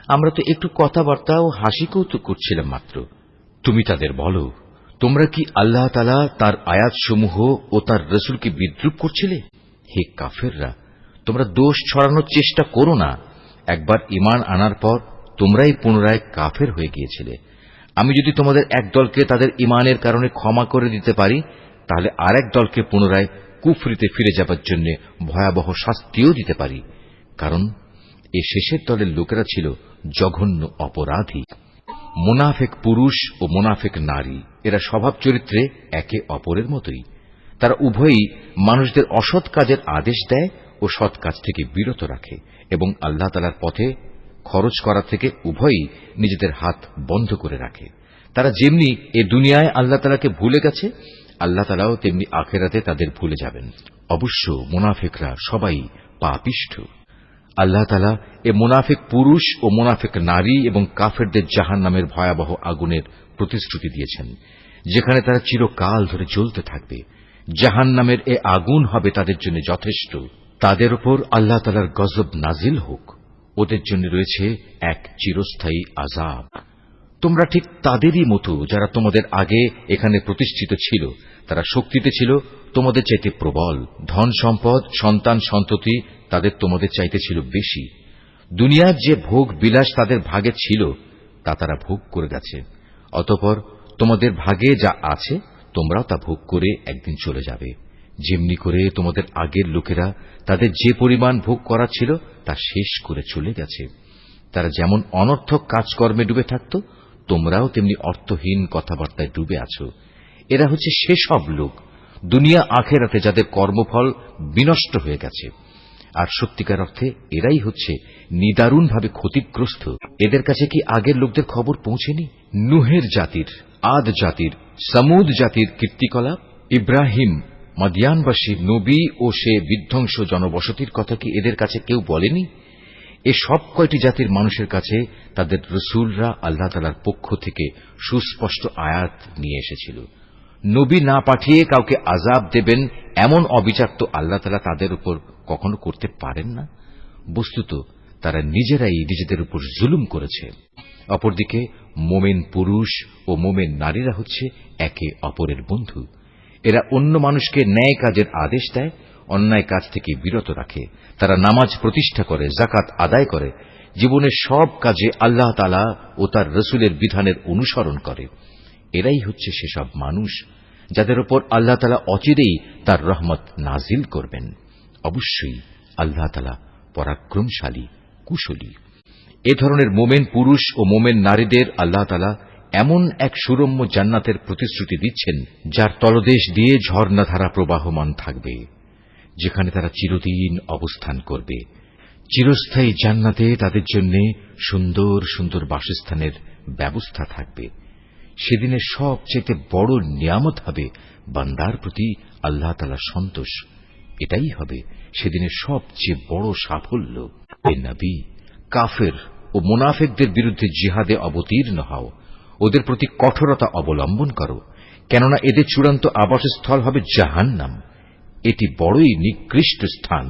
আমরা তো একটু কথাবার্তা ও হাসি কৌতুক করছিলাম মাত্র। তুমি তাদের বলো, তোমরা কি আল্লাহ তাআলা তার আয়াতসমূহ ও তার রসুলকে বিদ্রূপ করছিলে? হে কাফেররা, তোমরা দোষ ছড়ানোর চেষ্টা করো না। একবার ঈমান আনার পর তোমরাই পুনরায় কাফের হয়ে গিয়েছিলে। আমি যদি তোমাদের এক দলকে তাদের ঈমানের কারণে ক্ষমা করে দিতে পারি, তাহলে আরেক দলকে পুনরায় কুফরিতে ফিরে যাবার জন্য ভয়াবহ শাস্তিও দিতে পারি, কারণ এ শেষের দলের লোকেরা ছিল জঘন্য অপরাধী। মুনাফিক পুরুষ ও মুনাফিক নারী এরা স্বভাব চরিত্রে একে অপরের মতোই। তারা উভয়ই মানুষদের অসৎ কাজের আদেশ দেয় ও সৎ কাজ থেকে বিরত রাখে এবং আল্লাহ তাআলার পথে খরচ করা থেকে উভয়ই নিজেদের হাত বন্ধ করে রাখে। তারা যেমনি এ দুনিয়ায় আল্লাহ তাআলাকে ভুলে গেছে, আল্লাহ তাআলাও তেমনি আখিরাতে তাদের ভুলে যাবেন। অবশ্য মুনাফিকরা সবাই পাপিষ্ঠ। আল্লাহ তাআলা এ মুনাফিক পুরুষ ও মুনাফিক নারী এবং কাফেরদের জাহান্নামের ভয়াবহ আগুনের প্রতিশ্রুতি দিয়েছেন, যেখানে তারা চিরকাল ধরে জ্বলতে থাকবে। জাহান্নামের এ আগুন হবে তাদের জন্য যথেষ্ট। তাদের উপর আল্লাহ তাআলার গজব নাজিল হোক। ওদের জন্য রয়েছে এক চিরস্থায়ী আযাব। তোমরা ঠিক তাদেরই মতো যারা তোমাদের আগে এখানে প্রতিষ্ঠিত ছিল। তারা শক্তিতে ছিল তোমাদের চাইতে প্রবল, ধন সম্পদ, সন্তান সন্ততি তাদের তোমাদের চাইতে ছিল বেশি। দুনিয়ার যে ভোগ বিলাস তাদের ভাগে ছিল তা তারা ভোগ করে গেছে। অতঃপর তোমাদের ভাগে যা আছে তোমরাও তা ভোগ করে একদিন চলে যাবে। যেমনি করে তোমাদের আগের লোকেরা তাদের যে পরিমাণ ভোগ করা ছিল তা শেষ করে চলে গেছে। তারা যেমন অনর্থক কাজকর্মে ডুবে থাকত, তোমরাও তেমনি অর্থহীন কথাবার্তায় ডুবে আছো। এরা হচ্ছে সেসব লোক দুনিয়া আখেরাতে যাদের কর্মফল বিনষ্ট হয়ে গেছে, আর সত্যিকার অর্থে এরাই হচ্ছে নিদারুণভাবে ক্ষতিগ্রস্ত। এদের কাছে কি আগের লোকদের খবর পৌঁছেনি? নুহের জাতির, আদ জাতির, সামুদ জাতির কীর্তিকলাপ, ইব্রাহিম, মাদিয়ানবাসী নবী ও সে বিধ্বংস জনবসতির কথা কি এদের কাছে কেউ বলেনি? এ সব কয়টি জাতির মানুষের কাছে তাদের রসুলরা আল্লাহ তাআলার পক্ষ থেকে সুস্পষ্ট আয়াত নিয়ে এসেছিল। নবী না পাঠিয়ে কাউকে আযাব দেবেন এমন অবিচার তো আল্লাহ তাআলা তাদের উপর কখনো করতে পারেন না। বস্তুত তারা নিজেরাই নিজেদের উপর জুলুম করেছে। অপরদিকে মোমেন পুরুষ ও মোমেন নারীরা হচ্ছে একে অপরের বন্ধু। এরা অন্য মানুষকে ন্যায় কাজের আদেশ দেয়, অন্যায় কাজ থেকে বিরত রাখে। তারা নামাজ প্রতিষ্ঠা করে, যাকাত আদায় করে, জীবনের সব কাজে আল্লাহ তাআলা ও তার রসুলের বিধানের অনুসরণ করে। এরাই হচ্ছে সেসব মানুষ যাদের উপর আল্লাহ তাআলা অচিরেই তার রহমত নাজিল করবেন। অবশ্যই আল্লাহ তাআলা পরাক্রমশালী, কুশলী। এ ধরনের মোমেন পুরুষ ও মোমেন নারীদের আল্লাহ তাআলা এমন এক সুরম্য জান্নাতের প্রতিশ্রুতি দিচ্ছেন, যার তলদেশ দিয়ে ঝর্ণাধারা প্রবাহমান থাকবে, যেখানে তারা চিরদিন অবস্থান করবে। চিরস্থায়ী জান্নাতে তাদের জন্য সুন্দর সুন্দর বাসস্থানের ব্যবস্থা থাকবে। সেদিনের সবচেয়ে বড় নিয়ামত হবে বান্দার প্রতি আল্লাহ তাআলার সন্তোষ। এটাই হবে সেদিনের সবচেয়ে বড় সাফল্য। হে নবী, কাফের ও মুনাফিকদের বিরুদ্ধে জিহাদে অবতীর্ণ হও, ওদের প্রতি কঠোরতা অবলম্বন করো, কেননা এদের চূড়ান্ত আবাসস্থল হবে জাহান্নাম। এটি বড়ই নিকৃষ্ট স্থান।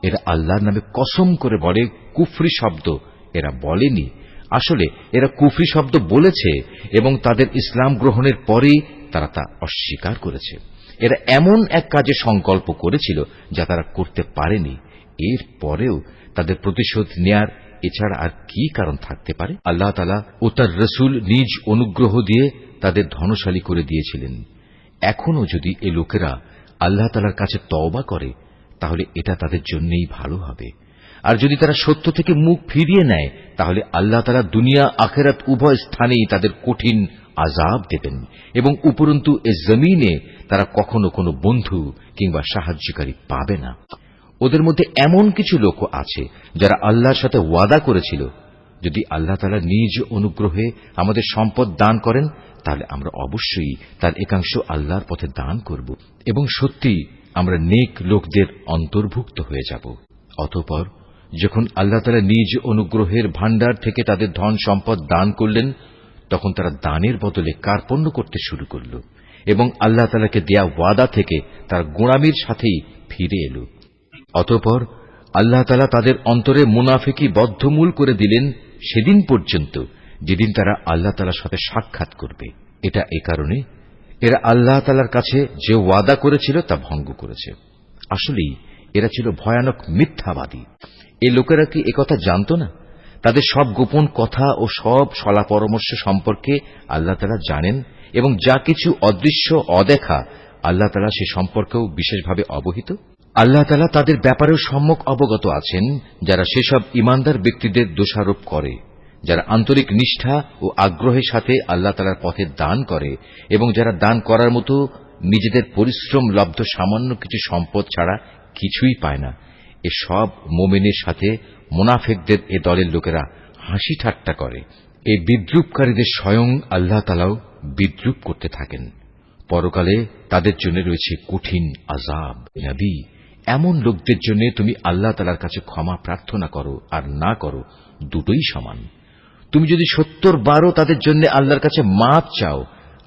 এরা আল্লাহর নামে কসম করে বলে, কুফরি শব্দ এরা বলেনি। আসলে এরা কুফরি শব্দ বলেছে এবং তাদের ইসলাম গ্রহণের পরেই তারা তা অস্বীকার করেছে। এরা এমন এক কাজে সংকল্প করেছিল যা তারা করতে পারেনি। এর পরেও তাদের প্রতিশোধ নেয়ার এছাড়া আর কি কারণ থাকতে পারে? আল্লাহ তাআলা ও তার রসুল নিজ অনুগ্রহ দিয়ে তাদের ধনশালী করে দিয়েছিলেন। এখনো যদি এ লোকেরা আল্লাহ তাআলার কাছে তওবা করে, তাহলে এটা তাদের জন্যই ভালো হবে। আর যদি তারা সত্য থেকে মুখ ফিরিয়ে নেয়, তাহলে আল্লাহ তাআলা দুনিয়া আখিরাত উভয় স্থানেই তাদের কঠিন আযাব দেবেন এবং উপরন্তু এ জমিনে তারা কখনো কোনো বন্ধু কিংবা সাহায্যকারী পাবে না। ওদের মধ্যে এমন কিছু লোক আছে যারা আল্লাহর সাথে ওয়াদা করেছিল, যদি আল্লাহ তাআলা নিজ অনুগ্রহে আমাদের সম্পদ দান করেন, তাহলে আমরা অবশ্যই তার একাংশ আল্লাহর পথে দান করব এবং সত্যি আমরা নেক লোকদের অন্তর্ভুক্ত হয়ে যাব। অতঃপর যখন আল্লাহ তাআলা নিজ অনুগ্রহের ভাণ্ডার থেকে তাদের ধন সম্পদ দান করলেন, তখন তারা দানের বদলে কার্পণ্য করতে শুরু করল এবং আল্লাহ তাআলাকে দেয়া ওয়াদা থেকে তারা গোঁড়ামির সাথেই ফিরে এল। অতঃপর আল্লাহ তাআলা তাদের অন্তরে মুনাফিকি বদ্ধমূল করে দিলেন সেদিন পর্যন্ত যেদিন তারা আল্লাহ তাআলার সাথে সাক্ষাৎ করবে। এটা এ কারণে, এরা আল্লাহ তাআলার কাছে যে ওয়াদা করেছিল তা ভঙ্গ করেছে। আসলেই এরা ছিল ভয়ানক মিথ্যাবাদী। এ লোকেরা কি একথা জানত না? তাদের সব গোপন কথা ও সব সলা পরামর্শ সম্পর্কে আল্লাহ তাআলা জানেন এবং যা কিছু অদৃশ্য অদেখা, আল্লাহ তাআলা সে সম্পর্কেও বিশেষভাবে অবহিত। আল্লাহ তাআলা তাদের ব্যাপারেও সম্যক অবগত আছেন, যারা সেসব ঈমানদার ব্যক্তিদের দোষারোপ করে, যারা আন্তরিক নিষ্ঠা ও আগ্রহের সাথে আল্লাহ তাআলার পথে দান করে এবং যারা দান করার মতো নিজেদের পরিশ্রম লব্ধ সামান্য কিছু সম্পদ ছাড়া কিছুই পায় না। এ সব মুমিনের সাথে মুনাফিকদের এ দলের লোকেরা হাসি ঠাট্টা করে। এই বিদ্রূপকারীদের স্বয়ং আল্লাহ তাআলাও বিদ্রূপ করতে থাকেন। পরকালে তাদের জন্য রয়েছে কঠিন আযাব। নবী, এমন লোকদের জন্য তুমি আল্লাহ তাআলার কাছে ক্ষমা প্রার্থনা করো আর না করো, দুটোই সমান। তুমি যদি 70 বারও তাদের জন্য আল্লাহর কাছে মাপ চাও,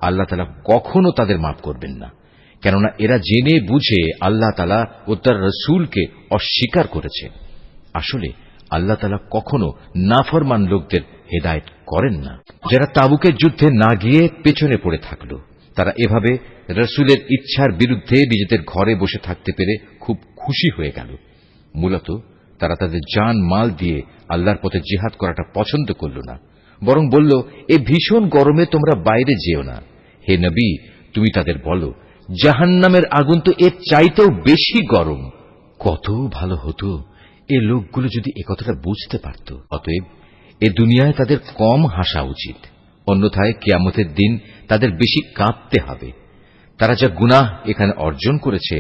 আল্লাহ তাআলা কখনো তাদের মাপ করবেন না, কেননা এরা জেনে বুঝে আল্লাহ তাআলা ও তার রসুলকে অস্বীকার করেছে। আসলে আল্লাহ তাআলা কখনো নাফরমান লোকদের হেদায়েত করেন না। যারা তাবুকের যুদ্ধে না গিয়ে পেছনে পড়ে থাকল, তারা এভাবে রসুলের ইচ্ছার বিরুদ্ধে নিজেদের ঘরে বসে থাকতে পেরে খুব খুশি হয়ে গেল। মূলত তারা তাদের জান মাল দিয়ে আল্লাহর পথে জিহাদ করাটা পছন্দ করল না, বরং বলল, এ ভীষণ গরমে তোমরা বাইরে যেও না। হে নবী, তুমি তাদের বলো, জাহান্নামের আগুন তো এর চাইতেও বেশি গরম। কত ভালো হতো এ লোকগুলো যদি একথাটা বুঝতে পারত। অতএব এ দুনিয়ায় তাদের কম হাসা উচিত, অন্যথায় কিয়ামতের দিন তাদের বেশি কাঁদতে হবে। তারা যা গুনাহ এখানে অর্জন করেছে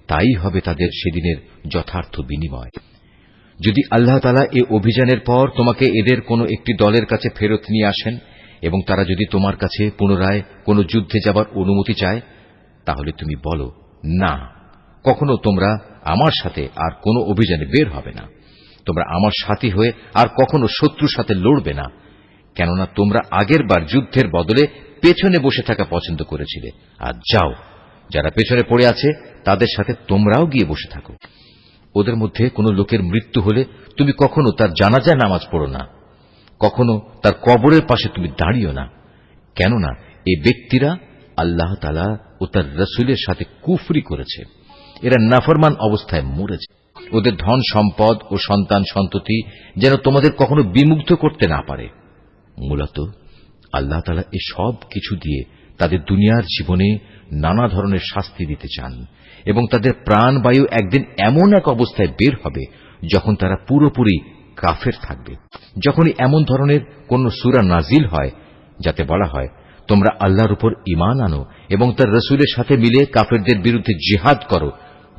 তাই হবে তাদের সেদিনের যথার্থ বিনিময়। যদি আল্লাহ তাআলা এ অভিযানের পর তোমাকে এদের কোন একটি দলের কাছে ফেরত নিয়ে আসেন এবং তারা যদি তোমার কাছে পুনরায় কোন যুদ্ধে যাবার অনুমতি চায়, তাহলে তুমি বলো, না, কখনো তোমরা আমার সাথে আর কোন অভিযানে বের হবে না। তোমরা আমার সাথী হয়ে আর কখনো শত্রুর সাথে লড়বে না, কেননা তোমরা আগের বার যুদ্ধের বদলে পেছনে বসে থাকা পছন্দ করেছিলে। আর যাও, যারা পেছনে পড়ে আছে তাদের সাথে তোমরাও গিয়ে বসে থাকো। ওদের মধ্যে কোন লোকের মৃত্যু হলে তুমি কখনো তার জানাজায় নামাজ পড়ো না, কখনো তার কবরের পাশে তুমি দাঁড়িও না, কেননা এই ব্যক্তিরা আল্লাহ তাআলা ও তার রাসূলের সাথে কুফরি করেছে। এরা নাফরমান অবস্থায় মরেছে। ওদের ধন সম্পদ ও সন্তান সন্ততি যেন তোমাদের কখনো বিমুগ্ধ করতে না পারে। মূলত আল্লাহ তাআলা এই সব কিছু দিয়ে তাদের দুনিয়ার জীবনে নানা ধরনের শাস্তি দিতে চান এবং তাদের প্রাণবায়ু একদিন এমন এক অবস্থায় বের হবে যখন তারা পুরোপুরি কাফের থাকবে। যখনই এমন ধরনের কোন সূরা নাজিল হয় যাতে বলা হয় তোমরা আল্লাহর উপর ঈমান আনো এবং তার রাসূলের সাথে মিলে কাফেরদের বিরুদ্ধে জিহাদ করো,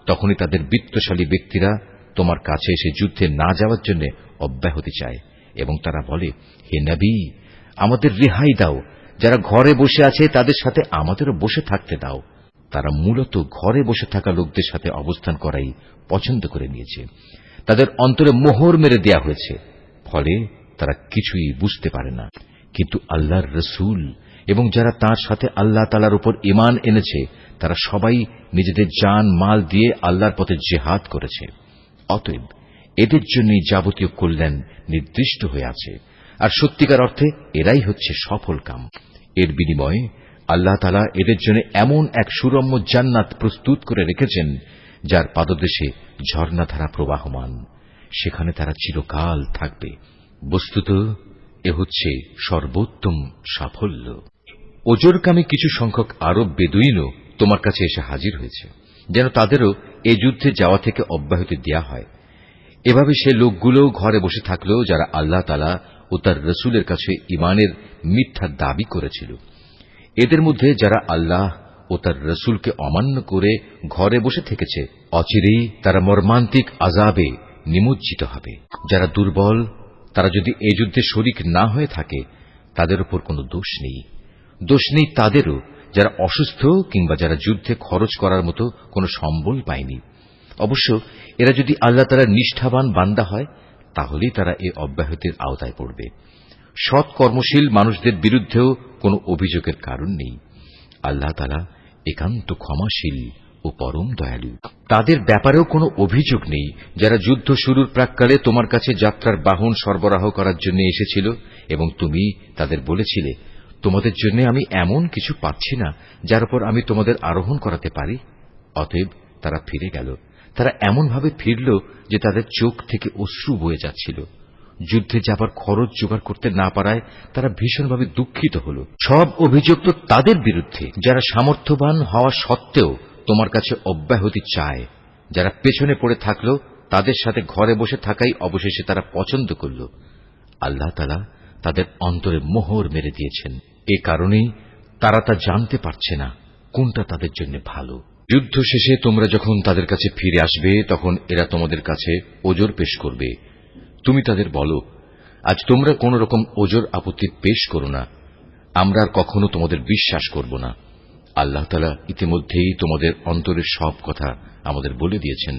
তখনই তাদের বিত্তশালী ব্যক্তিরা তোমার কাছে এসে যুদ্ধে না যাওয়ার জন্য অব্যাহতি চায় এবং তারা বলে, হে নবী, আমাদের রেহাই দাও, যারা ঘরে বসে আছে তাদের সাথে আমাদেরও বসে থাকতে দাও। তারা মূলত ঘরে বসে থাকা লোকদের সাথে অবস্থান করাই পছন্দ করে নিয়েছে। তাদের অন্তরে মোহর মেরে দেয়া হয়েছে, ফলে তারা কিছুই বুঝতে পারে না। কিন্তু আল্লাহর রাসূল এবং যারা তাঁর সাথে আল্লাহ তাআলার উপর ঈমান এনেছে তারা সবাই নিজেদের জান মাল দিয়ে আল্লাহর পথে জিহাদ করেছে। অতএব এদের জন্যই যাবতীয় কল্যাণ নির্দিষ্ট হয়ে আছে, আর সত্যিকার অর্থে এরাই হচ্ছে সফল কাম। এর বিনিময়ে আল্লাহ তাআলা এদের জন্য এমন এক সুরম্য জান্নাত প্রস্তুত করে রেখেছেন যার পাদদেশে ঝর্ণাধারা প্রবাহমান, সেখানে তারা চিরকাল থাকবে। বস্তুত এ হচ্ছে সর্বোত্তম সাফল্য। ওজরকামী কিছু সংখ্যক আরব বেদুইনও তোমার কাছে এসে হাজির হয়েছে, যেন তাদেরও এ যুদ্ধে যাওয়া থেকে অব্যাহতি দেয়া হয়। এভাবে সে লোকগুলোও ঘরে বসে থাকল যারা আল্লাহ তাআলা ও তার রাসূলের কাছে ঈমানের মিথ্যা দাবি করেছিল। এদের মধ্যে যারা আল্লাহ ও তার রাসূলকে অমান্য করে ঘরে বসে থেকেছে, অচিরেই তারা মর্মান্তিক আযাবে নিমজ্জিত হবে। যারা দুর্বল তারা যদি এ যুদ্ধে শরীক না হয়ে থাকে তাদের উপর কোনো দোষ নেই। দোষ নেই তাদেরও যারা অসুস্থ কিংবা যারা যুদ্ধে খরচ করার মতো কোনো সম্বল পায়নি। অবশ্য এরা যদি আল্লাহ তাআলার নিষ্ঠাবান বান্দা হয় তাহলেই তারা এ অব্যাহতির আওতায় পড়বে। সৎ কর্মশীল মানুষদের বিরুদ্ধেও কোনো অভিযোগের কারণ নেই। আল্লাহ তাআলা একান্ত ক্ষমাশীল ও পরম দয়ালু। তাদের ব্যাপারেও কোনো অভিযোগ নেই যারা যুদ্ধ শুরুর প্রাক্কালে তোমার কাছে যাত্রার বাহন সরবরাহ করার জন্য এসেছিল এবং তুমি তাদের বলেছিলে, তোমাদের জন্য আমি এমন কিছু পাচ্ছি না যার উপর আমি তোমাদের আরোহণ করাতে পারি। অতএব তারা ফিরে গেল। তারা এমনভাবে ফিরল যে তাদের চোখ থেকে অশ্রু বয়ে যাচ্ছিল। যুদ্ধে যাবার খরচ জোগাড় করতে না পারায় তারা ভীষণভাবে দুঃখিত হল। সব অভিযোগ তো তাদের বিরুদ্ধে যারা সামর্থ্যবান হওয়া সত্ত্বেও তোমার কাছে অব্যাহতি চায়। যারা পেছনে পড়ে থাকল তাদের সাথে ঘরে বসে থাকাই অবশেষে তারা পছন্দ করল। আল্লাহ তাআলা তাদের অন্তরে মোহর মেরে দিয়েছেন। এ কারণেই তারা তা জানতে পারছে না কোনটা তাদের জন্য ভালো। যুদ্ধ শেষে তোমরা যখন তাদের কাছে ফিরে আসবে তখন এরা তোমাদের কাছে ওজর পেশ করবে। তুমি তাদের বলো, আজ তোমরা কোন রকম ওজর আপত্তি পেশ করো না, আমরা আর কখনো তোমাদের বিশ্বাস করব না। আল্লাহ তাআলা ইতিমধ্যেই তোমাদের অন্তরের সব কথা আমাদের বলে দিয়েছেন।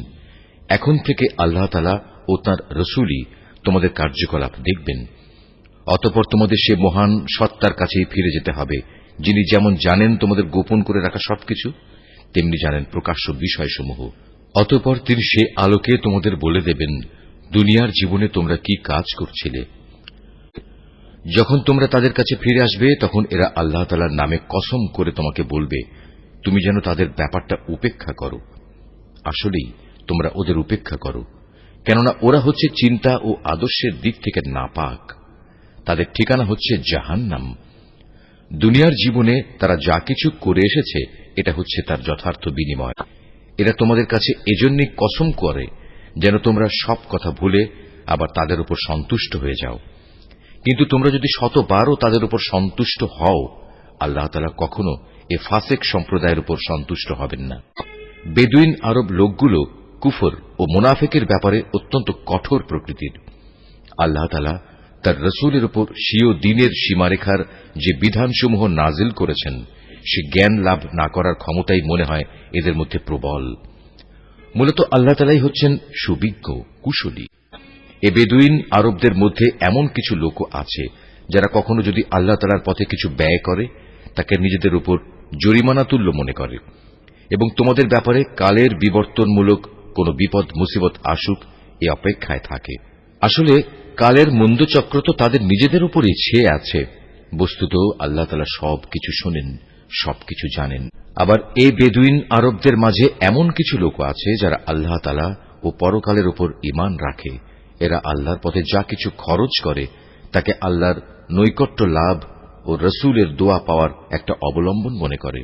এখন থেকে আল্লাহ তাআলা ও তাঁর রাসূলই তোমাদের কার্যকলাপ দেখবেন। অতঃপর তোমাদের সে মহান সত্তার কাছেই ফিরে যেতে হবে, যিনি যেমন জানেন তোমাদের গোপন করে রাখা সবকিছু, তেমনি জানেন প্রকাশ্য বিষয়সমূহ। অতঃপর তিনি সে আলোকে তোমাদের বলে দেবেন দুনিয়ার জীবনে তোমরা কি কাজ করছিলে। যখন তোমরা তাদের কাছে ফিরে আসবে তখন এরা আল্লাহ তাআলার নামে কসম করে তোমাকে বলবে তুমি যেন তাদের ব্যাপারটা উপেক্ষা করো। আসলেই তোমরা ওদের উপেক্ষা করো, কেননা ওরা হচ্ছে চিন্তা ও আদর্শের দিক থেকে নাপাক। তাদের ঠিকানা হচ্ছে জাহান্নাম। দুনিয়ার জীবনে তারা যা কিছু করে এসেছে এটা হচ্ছে তার যথার্থ বিনিময়। এরা তোমাদের কাছে এজন্যই কসম করে যেন তোমরা সব কথা ভুলে আবার তাদের উপর সন্তুষ্ট হয়ে যাও। কিন্তু তোমরা যদি শতবারও তাদের উপর সন্তুষ্ট হও, আল্লাহ তাআলা কখনো এ ফাসেক সম্প্রদায়ের উপর সন্তুষ্ট হবেন না। বেদুইন আরব লোকগুলো কুফর ও মুনাফিকের ব্যাপারে অত্যন্ত কঠোর প্রকৃতির। আল্লাহ তাআলা তার রাসূলের উপর স্বীয় দ্বীনের সীমারেখার যে বিধানসমূহ নাজিল করেছেন সে জ্ঞান লাভ না করার ক্ষমতাই মনে হয় এদের মধ্যে প্রবল। মূলত আল্লাহ তাআলাই হচ্ছেন সুবিজ্ঞ কুশলী। এ বেদুইন আরবদের মধ্যে এমন কিছু লোক আছে যারা কখনো যদি আল্লাহ তাআলার পথে কিছু ব্যয় করে তাকে নিজেদের উপর জরিমানা তুল্য মনে করে এবং তোমাদের ব্যাপারে কালের বিবর্তনমূলক কোনো বিপদ মুসিবত আসুক এ অপেক্ষায় থাকে। আসলে কালের মন্দচক্র তো তাদের নিজেদের উপরই ছেয়ে আছে। বস্তুত আল্লাহ তাআলা সবকিছু শোনেন, সবকিছু জানেন। আবার এই বেদুইন আরবদের মাঝে এমন কিছু লোক আছে যারা আল্লাহ তাআলা ও পরকালের উপর ঈমান রাখে। এরা আল্লাহর পথে যা কিছু খরচ করে তাকে আল্লাহর নৈকট্য লাভ ও রসুলের দোয়া পাওয়ার একটা অবলম্বন মনে করে।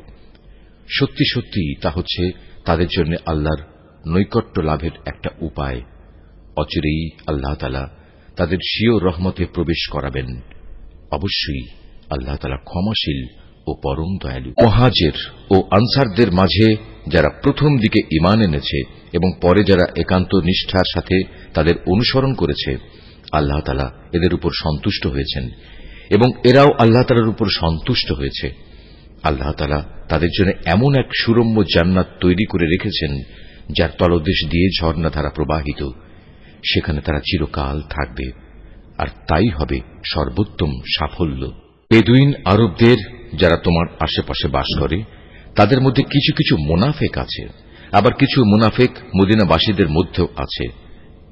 সত্যি সত্যি তা হচ্ছে তাদের জন্য আল্লাহর নৈকট্য লাভের একটা উপায়। অচিরেই আল্লাহ তাআলা তাদের স্বীয় রহমতে প্রবেশ করাবেন। অবশ্যই আল্লাহ তাআলা ক্ষমাশীল ও পরম দয়ালু। মুহাজির ও আনসারদের মাঝে যারা প্রথম দিকে ঈমান এনেছে এবং পরে যারা একান্ত নিষ্ঠার সাথে তাদের অনুসরণ করেছে, আল্লাহ তাআলা এদের উপর সন্তুষ্ট হয়েছেন এবং এরাও আল্লাহ তাআলার উপর সন্তুষ্ট হয়েছে। আল্লাহ তাআলা তাদের জন্য এমন এক সুরম্য জান্নাত তৈরি করে রেখেছেন যার তলদেশ দিয়ে ঝর্ণাধারা প্রবাহিত। সেখানে তারা চিরকাল থাকবে, আর তাই হবে সর্বোত্তম সাফল্য। বেদুইন আরবদের যারা তোমার আশেপাশে বাস করে তাদের মধ্যে কিছু কিছু মুনাফিক আছে, আবার কিছু মুনাফিক মদিনাবাসীদের মধ্যেও আছে।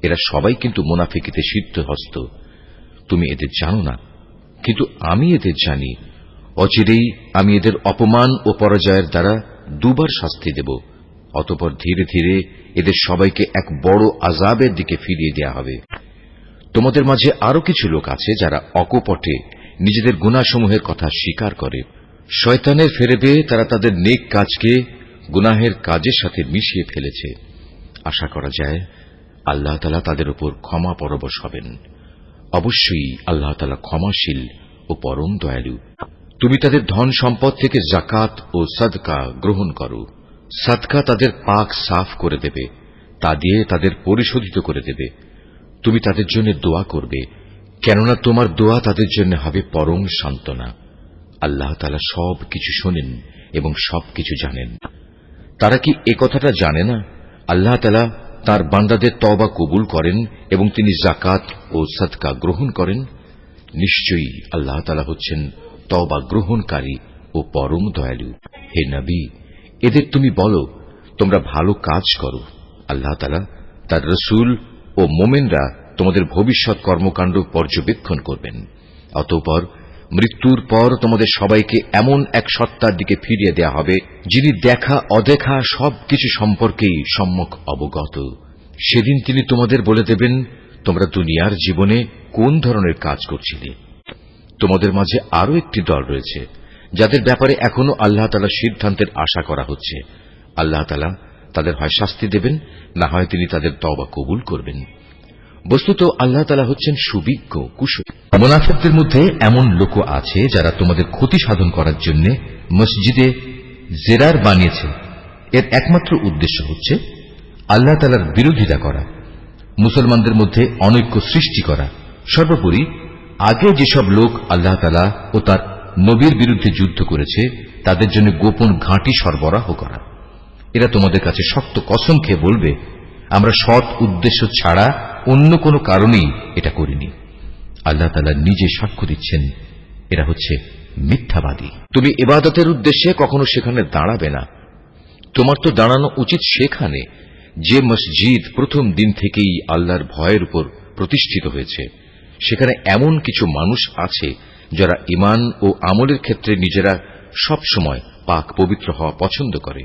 এরা সবাই কিন্তু মুনাফিকিতে সিদ্ধহস্ত। তুমি এদের জানো না, কিন্তু আমি এদের জানি। অচিরেই আমি এদের অপমান ও পরাজয়ের দ্বারা দুবার শাস্তি দেব। অতঃপর ধীরে ধীরে এদের সবাইকে এক বড় আযাবের দিকে ফিরিয়ে দেয়া হবে। তোমাদের মাঝে আরো কিছু লোক আছে যারা অকপটে নিজেদের গুনাহসমূহের কথা স্বীকার করে। শয়তানের ফেরেবে তারা তাদের নেক কাজকে গুনাহের কাজের সাথে মিশিয়ে ফেলেছে। আশা করা যায় আল্লাহ তাআলা তাদের উপর ক্ষমা পরবশ হবেন। অবশ্যই আল্লাহ তাআলা ক্ষমাশীল ও পরম দয়ালু। তুমি তাদের ধন সম্পদ থেকে যাকাত ও সাদকা গ্রহণ করো। সাদকা তাদের পাক সাফ করে দেবে, তা দিয়ে তাদের পরিশোধিত করে দেবে। তুমি তাদের জন্য দোয়া করবে, কেননা তোমার দোয়া তাদের জন্য হবে পরম সান্ত্বনা। আল্লাহ তাআলা সবকিছু শোনেন এবং সবকিছু জানেন। তারা কি এ কথাটা জানে না আল্লাহ তাআলা তাঁর বান্দাদের তওবা কবুল করেন এবং তিনি যাকাত ও সাদকা গ্রহণ করেন? নিশ্চয়ই আল্লাহ তাআলা হচ্ছেন তওবা গ্রহণকারী ও পরম দয়ালু। হে নবী, এদের তুমি বলো, তোমরা ভালো কাজ করো। আল্লাহ তাআলা, তার রসুল ও মোমেনরা তোমাদের ভবিষ্যৎ কর্মকাণ্ড পর্যবেক্ষণ করবেন। অতঃপর মৃত্যুর পর তোমাদের সবাইকে এমন এক সত্তার দিকে ফিরিয়ে দেয়া হবে যিনি দেখা অদেখা সবকিছু সম্পর্কেই সম্যক অবগত। সেদিন তিনি তোমাদের বলে দেবেন, তোমরা দুনিয়ার জীবনে কোন ধরনের কাজ করছিলে। তোমাদের মাঝে আরো একটি দল রয়েছে যাদের ব্যাপারে এখনো আল্লাহ তাআলার সিদ্ধান্তের আশা করা হচ্ছে। আল্লাহ তাআলা তাদের হয় শাস্তি দেবেন, না হয় তিনি তাদের তওবা কবুল করবেন। বস্তুত আল্লাহ তাআলা হচ্ছেন সুবিজ্ঞ, কুশলী। মুনাফিকদের মধ্যে এমন লোক আছে যারা তোমাদের ক্ষতি সাধন করার জন্য মসজিদে জেরার বানিয়েছে। এর একমাত্র উদ্দেশ্য হচ্ছে আল্লাহ তাআলার বিরোধিতা করা, মুসলমানদের মধ্যে অনৈক্য সৃষ্টি করা। সর্বোপরি আগে যেসব লোক আল্লাহ তাআলা ও তার নবীর বিরুদ্ধে যুদ্ধ করেছে তাদের জন্য গোপন ঘাঁটি সরবরাহ করা। এরা তোমাদের কাছে শক্ত কসম খেয়ে বলবে, আমরা সৎ উদ্দেশ্য ছাড়া অন্য কোনো কারণেই এটা করিনি। আল্লাহ তাআলা নিজে সাক্ষ্য দিচ্ছেন, এরা হচ্ছে মিথ্যাবাদী। তুমি ইবাদতের উদ্দেশ্যে কখনো সেখানে দাঁড়াবে না। তোমার তো দাঁড়ানো উচিত সেখানে যে মসজিদ প্রথম দিন থেকেই আল্লাহর ভয়ের উপর প্রতিষ্ঠিত হয়েছে। সেখানে এমন কিছু মানুষ আছে যারা ঈমান ও আমলের ক্ষেত্রে নিজেরা সব সময় পাক পবিত্র হওয়া পছন্দ করে,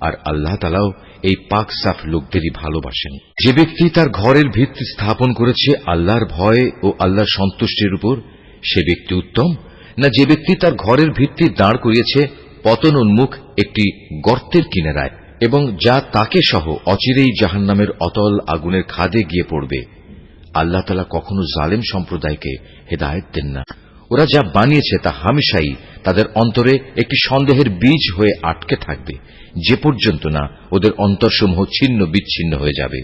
আর আল্লাহ তাআলাও এই পাক সাফ লোকদেরই ভালোবাসেন। যে ব্যক্তি তার ঘরের ভিত্তি স্থাপন করেছে আল্লাহর ভয় ও আল্লাহর সন্তুষ্টির উপর, সে ব্যক্তি উত্তম, না যে ব্যক্তি তার ঘরের ভিত্তি দাঁড় করিয়েছে পতন উন্মুখ একটি গর্তের কিনারায় এবং যা তাকে সহ অচিরেই জাহান্নামের অতল আগুনের খাদে গিয়ে পড়বে। আল্লাহ তাআলা কখনো জালেম সম্প্রদায়কে হেদায়েত দেন না। ওরা যা বানিয়েছে তা হামেশাই তাদের অন্তরে একটি সন্দেহের বীজ হয়ে আটকে থাকবে, যে পর্যন্ত না ওদের অন্তরসমূহ ছিন্ন বিচ্ছিন্ন হয়ে যাবে,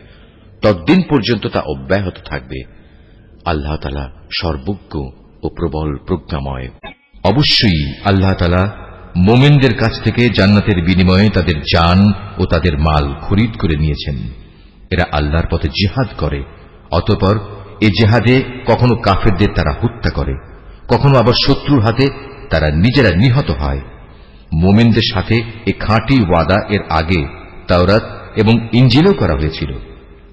ততদিন পর্যন্ত তা অব্যাহত থাকবে। আল্লাহ তাআলা সর্বজ্ঞ ও প্রবল প্রজ্ঞাময়। অবশ্যই আল্লাহ তাআলা মুমিনদের কাছ থেকে জান্নাতের বিনিময়ে তাদের জান ও তাদের মাল খরিদ করে নিয়েছেন। এরা আল্লাহর পথে জিহাদ করে, অতঃপর এ জিহাদে কখনো কাফেরদের তারা হত্যা করে, কখনো আবার শত্রুর হাতে তারা নিজেরা নিহত হয়। মুমিনদের সাথে এ খাঁটি ওয়াদা এর আগে তাওরাত এবং ইঞ্জিলও করা হয়েছিল,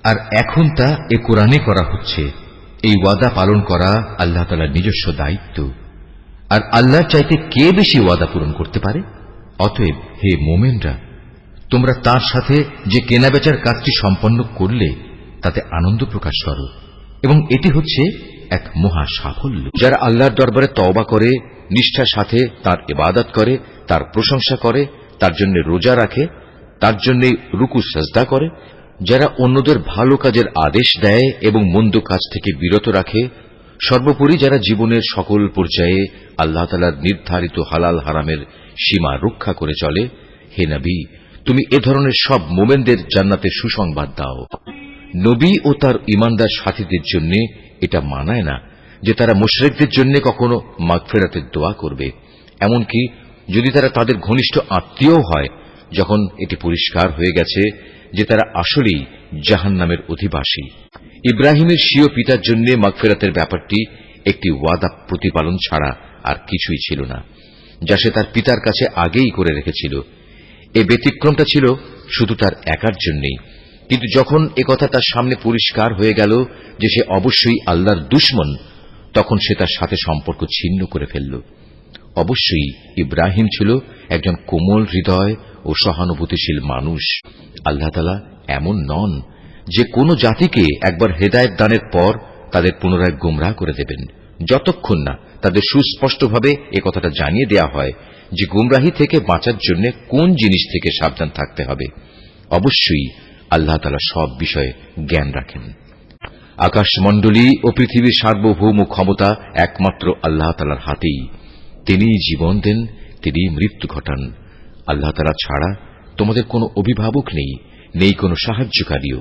আর এখন তা এ কোরআনে করা হচ্ছে। এই ওয়াদা পালন করা আল্লাহ তাআলার নিজস্ব দায়িত্ব, আর আল্লাহর চাইতে কে বেশি ওয়াদা পূরণ করতে পারে? অতএব হে মোমেনরা, তোমরা তার সাথে যে কেনাবেচার কাজটি সম্পন্ন করলে তাতে আনন্দ প্রকাশ করো, এবং এটি হচ্ছে এক মহা সাফল্য। যারা আল্লাহর দরবারে তওবা করে, নিষ্ঠার সাথে তার ইবাদত করে, তার প্রশংসা করে, তার জন্য রোজা রাখে, তার জন্য রুকু সাজদা করে, যারা অন্যদের ভালো কাজের আদেশ দেয় এবং মন্দ কাজ থেকে বিরত রাখে, সর্বোপরি যারা জীবনের সকল পর্যায়ে আল্লাহ তাআলার নির্ধারিত হালাল হারামের সীমা রক্ষা করে চলে, হে নবী, তুমি এ ধরনের সব মোমেনদের জান্নাতের সুসংবাদ দাও। নবী ও তার ঈমানদার সাথীদের জন্য এটা মানায় না যে তারা মুশরিকদের জন্য কখনো মাগফিরাতের দোয়া করবে, এমনকি যদি তারা তাদের ঘনিষ্ঠ আত্মীয় হয়, যখন এটি পরিষ্কার হয়ে গেছে যে তারা আসলেই জাহান্নামের অধিবাসী। ইব্রাহিমের স্বীয় পিতার জন্য মাগফিরাতের ব্যাপারটি একটি ওয়াদা প্রতিপালন ছাড়া আর কিছুই ছিল না, যা সে তার পিতার কাছে আগেই করে রেখেছিল। এ ব্যতিক্রমটা ছিল শুধু তার একার জন্যই, কিন্তু যখন একথা তার সামনে পরিষ্কার হয়ে গেল যে সে অবশ্যই আল্লাহর দুশমন, তখন সে তার সাথে সম্পর্ক ছিন্ন করে ফেলল। অবশ্যই ইব্রাহিম ছিল একজন কোমল হৃদয় ও সহানুভূতিশীল মানুষ। আল্লাহ তাআলা এমন নন যে কোন জাতিকে একবার হেদায়েত দানের পর তাদের পুনরায় গোমরাহ করে দেবেন, যতক্ষণ না তাদের সুস্পষ্টভাবে একথাটা জানিয়ে দেয়া হয় যে গোমরাহি থেকে বাঁচার জন্য কোন জিনিস থেকে সাবধান থাকতে হবে। অবশ্যই আল্লাহ তাআলা সব বিষয়ে জ্ঞান রাখেন। আকাশমণ্ডলী ও পৃথিবীর সার্বভৌম ক্ষমতা একমাত্র আল্লাহ তাআলার হাতেই। তিনিই জীবন দেন, তিনিই মৃত্যু ঘটান। আল্লাহ তাআলা ছাড়া তোমাদের কোনো অভিভাবক নেই, নেই কোনো সাহায্যকারীও।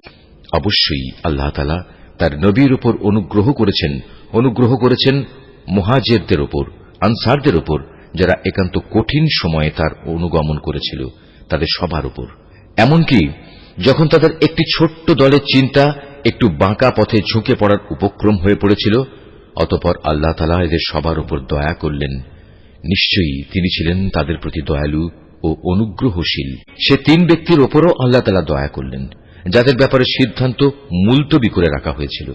অবশ্যই আল্লাহ তাআলা তার নবীর উপর অনুগ্রহ করেছেন মুহাজিরদের উপর, আনসারদের উপর, যারা একান্ত কঠিন সময়ে তার অনুগমন করেছিল, তাদের সবার উপর। এমনকি যখন তাদের একটি ছোট্ট দলের চিন্তা একটু বাঁকা পথে ঝুঁকে পড়ার উপক্রম হয়ে পড়েছিল, অতঃপর আল্লাহ তাআলা এদের সবার উপর দয়া করলেন। নিশ্চয়ই তিনি ছিলেন তাদের প্রতি দয়ালু ও অনুগ্রহশীল। সে তিন ব্যক্তির ওপরও আল্লাহ তাআলা দয়া করলেন, যাদের ব্যাপারে সিদ্ধান্ত মুলতবি করে রাখা হয়েছিল।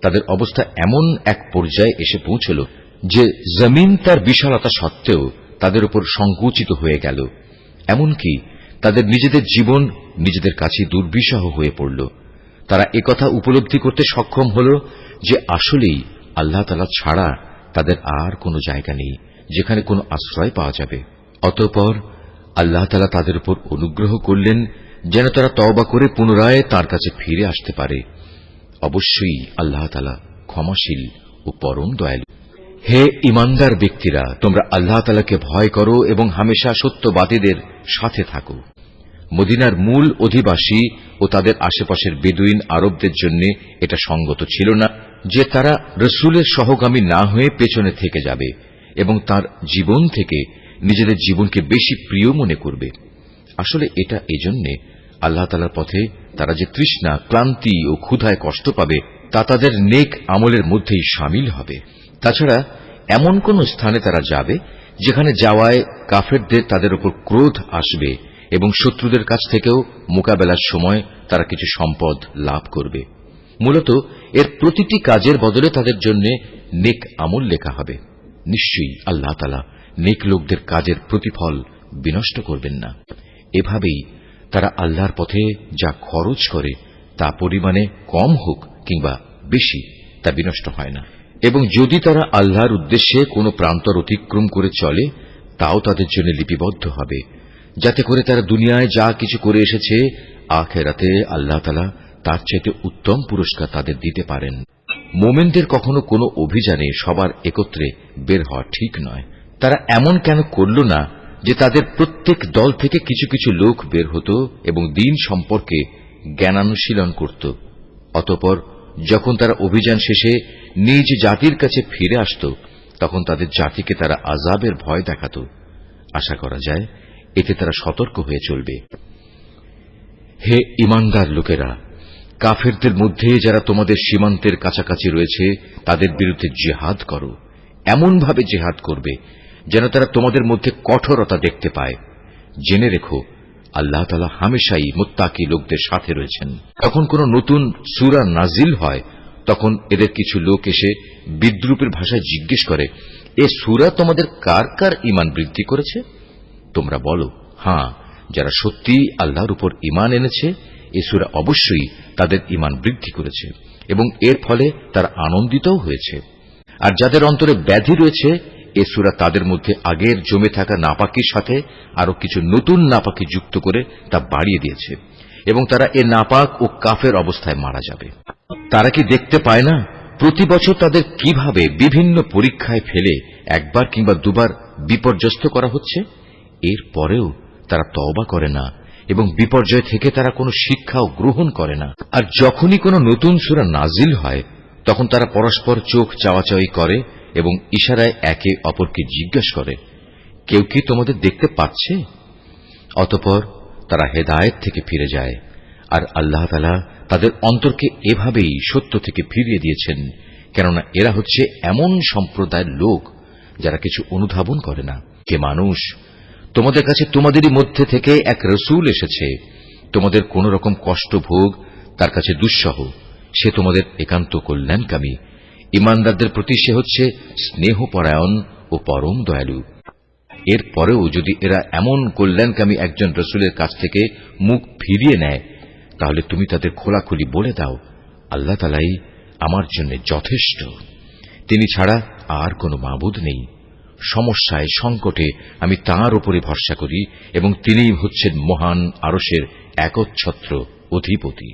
তাদের অবস্থা এমন এক পর্যায়ে এসে পৌঁছল যে জমিন তার বিশালতা সত্ত্বেও তাদের উপর সংকুচিত হয়ে গেল। এমনকি তাদের নিজেদের জীবন নিজেদের কাছে দুর্বিষহ হয়ে পড়ল। তারা একথা উপলব্ধি করতে সক্ষম হল যে আসলেই আল্লাহ তাআলা ছাড়া তাদের আর কোনো জায়গা নেই যেখানে কোনো আশ্রয় পাওয়া যাবে। অতঃপর আল্লাহ তাআলা তাদের উপর অনুগ্রহ করলেন যেন তারা তওবা করে পুনরায় তাঁর কাছে ফিরে আসতে পারে। অবশ্যই আল্লাহ তাআলা ক্ষমাশীল ও পরম দয়ালু। হে ঈমানদার ব্যক্তিরা, তোমরা আল্লাহ তাআলাকে ভয় করো এবং হামেশা সত্যবাদীদের সাথে থাকো। মদিনার মূল অধিবাসী ও তাদের আশেপাশের বেদুইন আরবদের জন্য এটা সঙ্গত ছিল না যে তারা রসূলের সহগামী না হয়ে পেছনে থেকে যাবে এবং তার জীবন থেকে নিজেদের জীবনকে বেশি প্রিয় মনে করবে। আসলে এটা এজন্যে আল্লাহ তাআলার পথে তারা যে তৃষ্ণা, ক্লান্তি ও ক্ষুধায় কষ্ট পাবে তা তাদের নেক আমলের মধ্যেই শামিল হবে। তাছাড়া এমন কোন স্থানে তারা যাবে যেখানে যাওয়ায় কাফেরদের তাদের উপর ক্রোধ আসবে এবং শত্রুদের কাছ থেকেও মোকাবেলার সময় তারা কিছু সম্পদ লাভ করবে। মূলত এর প্রতিটি কাজের বদলে তাদের জন্য নেক আমল লেখা হবে। নিশ্চয়ই আল্লাহ তাআলা নেক লোকদের কাজের প্রতিফল বিনষ্ট করবেন না। এভাবেই তারা আল্লাহর পথে যা খরচ করে তা পরিমাণে কম হোক কিংবা বেশি, তা বিনষ্ট হয় না। এবং যদি তারা আল্লাহর উদ্দেশ্যে কোনো প্রান্তর অতিক্রম করে চলে, তাও তাদের জন্য লিপিবদ্ধ হবে, যাতে করে তারা দুনিয়ায় যা কিছু করে এসেছে, আখিরাতে আল্লাহ তাআলা তার চাইতে উত্তম পুরস্কার তাদের দিতে পারেন। মোমেনদের কখনো কোনো অভিযানে সবার একত্রে বের হওয়া ঠিক নয়। তারা এমন কেন করল না যে তাদের প্রত্যেক দল থেকে কিছু কিছু লোক বের হতো এবং দ্বীন সম্পর্কে জ্ঞানানুশীলন করত। অতঃপর যখন তারা অভিযান শেষে নিজ জাতির কাছে ফিরে আসত, তখন তাদের জাতিকে তারা আযাবের ভয় দেখাত। আশা করা যায় এতে তারা সতর্ক হয়ে চলবে। হে ঈমানদার লোকেরা, কাফেরদের মধ্যে যারা তোমাদের সীমান্তের কাছাকাছি রয়েছে তাদের বিরুদ্ধে জিহাদ করো। এমনভাবে জিহাদ করবে যেন তারা তোমাদের মধ্যে কঠোরতা দেখতে পায়। জেনে রেখো, আল্লাহ তাআলা হামেশাই মুত্তাকি লোকদের সাথে রয়েছেন। যখন কোন নতুন সূরা নাজিল হয় তখন এদের কিছু লোক এসে বিদ্রূপের ভাষায় জিজ্ঞেস করে, এ সূরা তোমাদের কার কার ঈমান বৃদ্ধি করেছে? তোমরা বলো, হ্যাঁ, যারা সত্যিই আল্লাহর উপর ঈমান এনেছে এ সূরা অবশ্যই তাদের ঈমান বৃদ্ধি করেছে এবং এর ফলে তারা আনন্দিতও হয়েছে। আর যাদের অন্তরে ব্যাধি রয়েছে এ সূরা তাদের মধ্যে আগের জমে থাকা নাপাকির সাথে আরো কিছু নতুন নাপাকি যুক্ত করে তা বাড়িয়ে দিয়েছে এবং তারা এ নাপাক ও কাফের অবস্থায় মারা যাবে। তারা কি দেখতে পায় না প্রতি বছর তাদের কিভাবে বিভিন্ন পরীক্ষায় ফেলে একবার কিংবা দুবার বিপর্যস্ত করা হচ্ছে? এর পরেও তারা তওবা করে না এবং বিপর্যয় থেকে তারা কোনো শিক্ষাও গ্রহণ করে না। আর যখনই কোনো নতুন সূরা নাজিল হয় তখন তারা পরস্পর চোখ চাওয়াচাওয়ি করে এবং ইশারায় একে অপরকে জিজ্ঞাসা করে, কেউ কি তোমাদের দেখতে পাচ্ছে? অতঃপর তারা হেদায়েত থেকে ফিরে যায়। আর আল্লাহ তাআলা তাদের অন্তরকে এভাবেই সত্য থেকে ফিরিয়ে দিয়েছেন, কেননা এরা হচ্ছে এমন সম্প্রদায়ের লোক যারা কিছু অনুধাবন করে না। কে মানুষ, তোমাদের কাছে তোমাদেরই মধ্যে থেকে এক রসূল এসেছে, তোমাদের কোন রকম কষ্ট ভোগ তার কাছে দুঃসহ, সে তোমাদের একান্ত কল্যাণকামী। ঈমানদারদের প্রতি সে হচ্ছে স্নেহপরায়ণ ও পরম দয়ালু। এর পরেও যদি এরা এমন কল্যাণকামী একজন রসূলের কাছ থেকে মুখ ফিরিয়ে নেয় তাহলে তুমি তাদের খোলাখুলি বলে দাও, আল্লাহ তাআলাই আমার জন্য যথেষ্ট, তিনি ছাড়া আর কোনো মাবুদ নেই। সমস্যায় সংকটে আমি তাঁর উপরে ভরসা করি এবং তিনিই হচ্ছেন মহান আরশের একচ্ছত্র অধিপতি।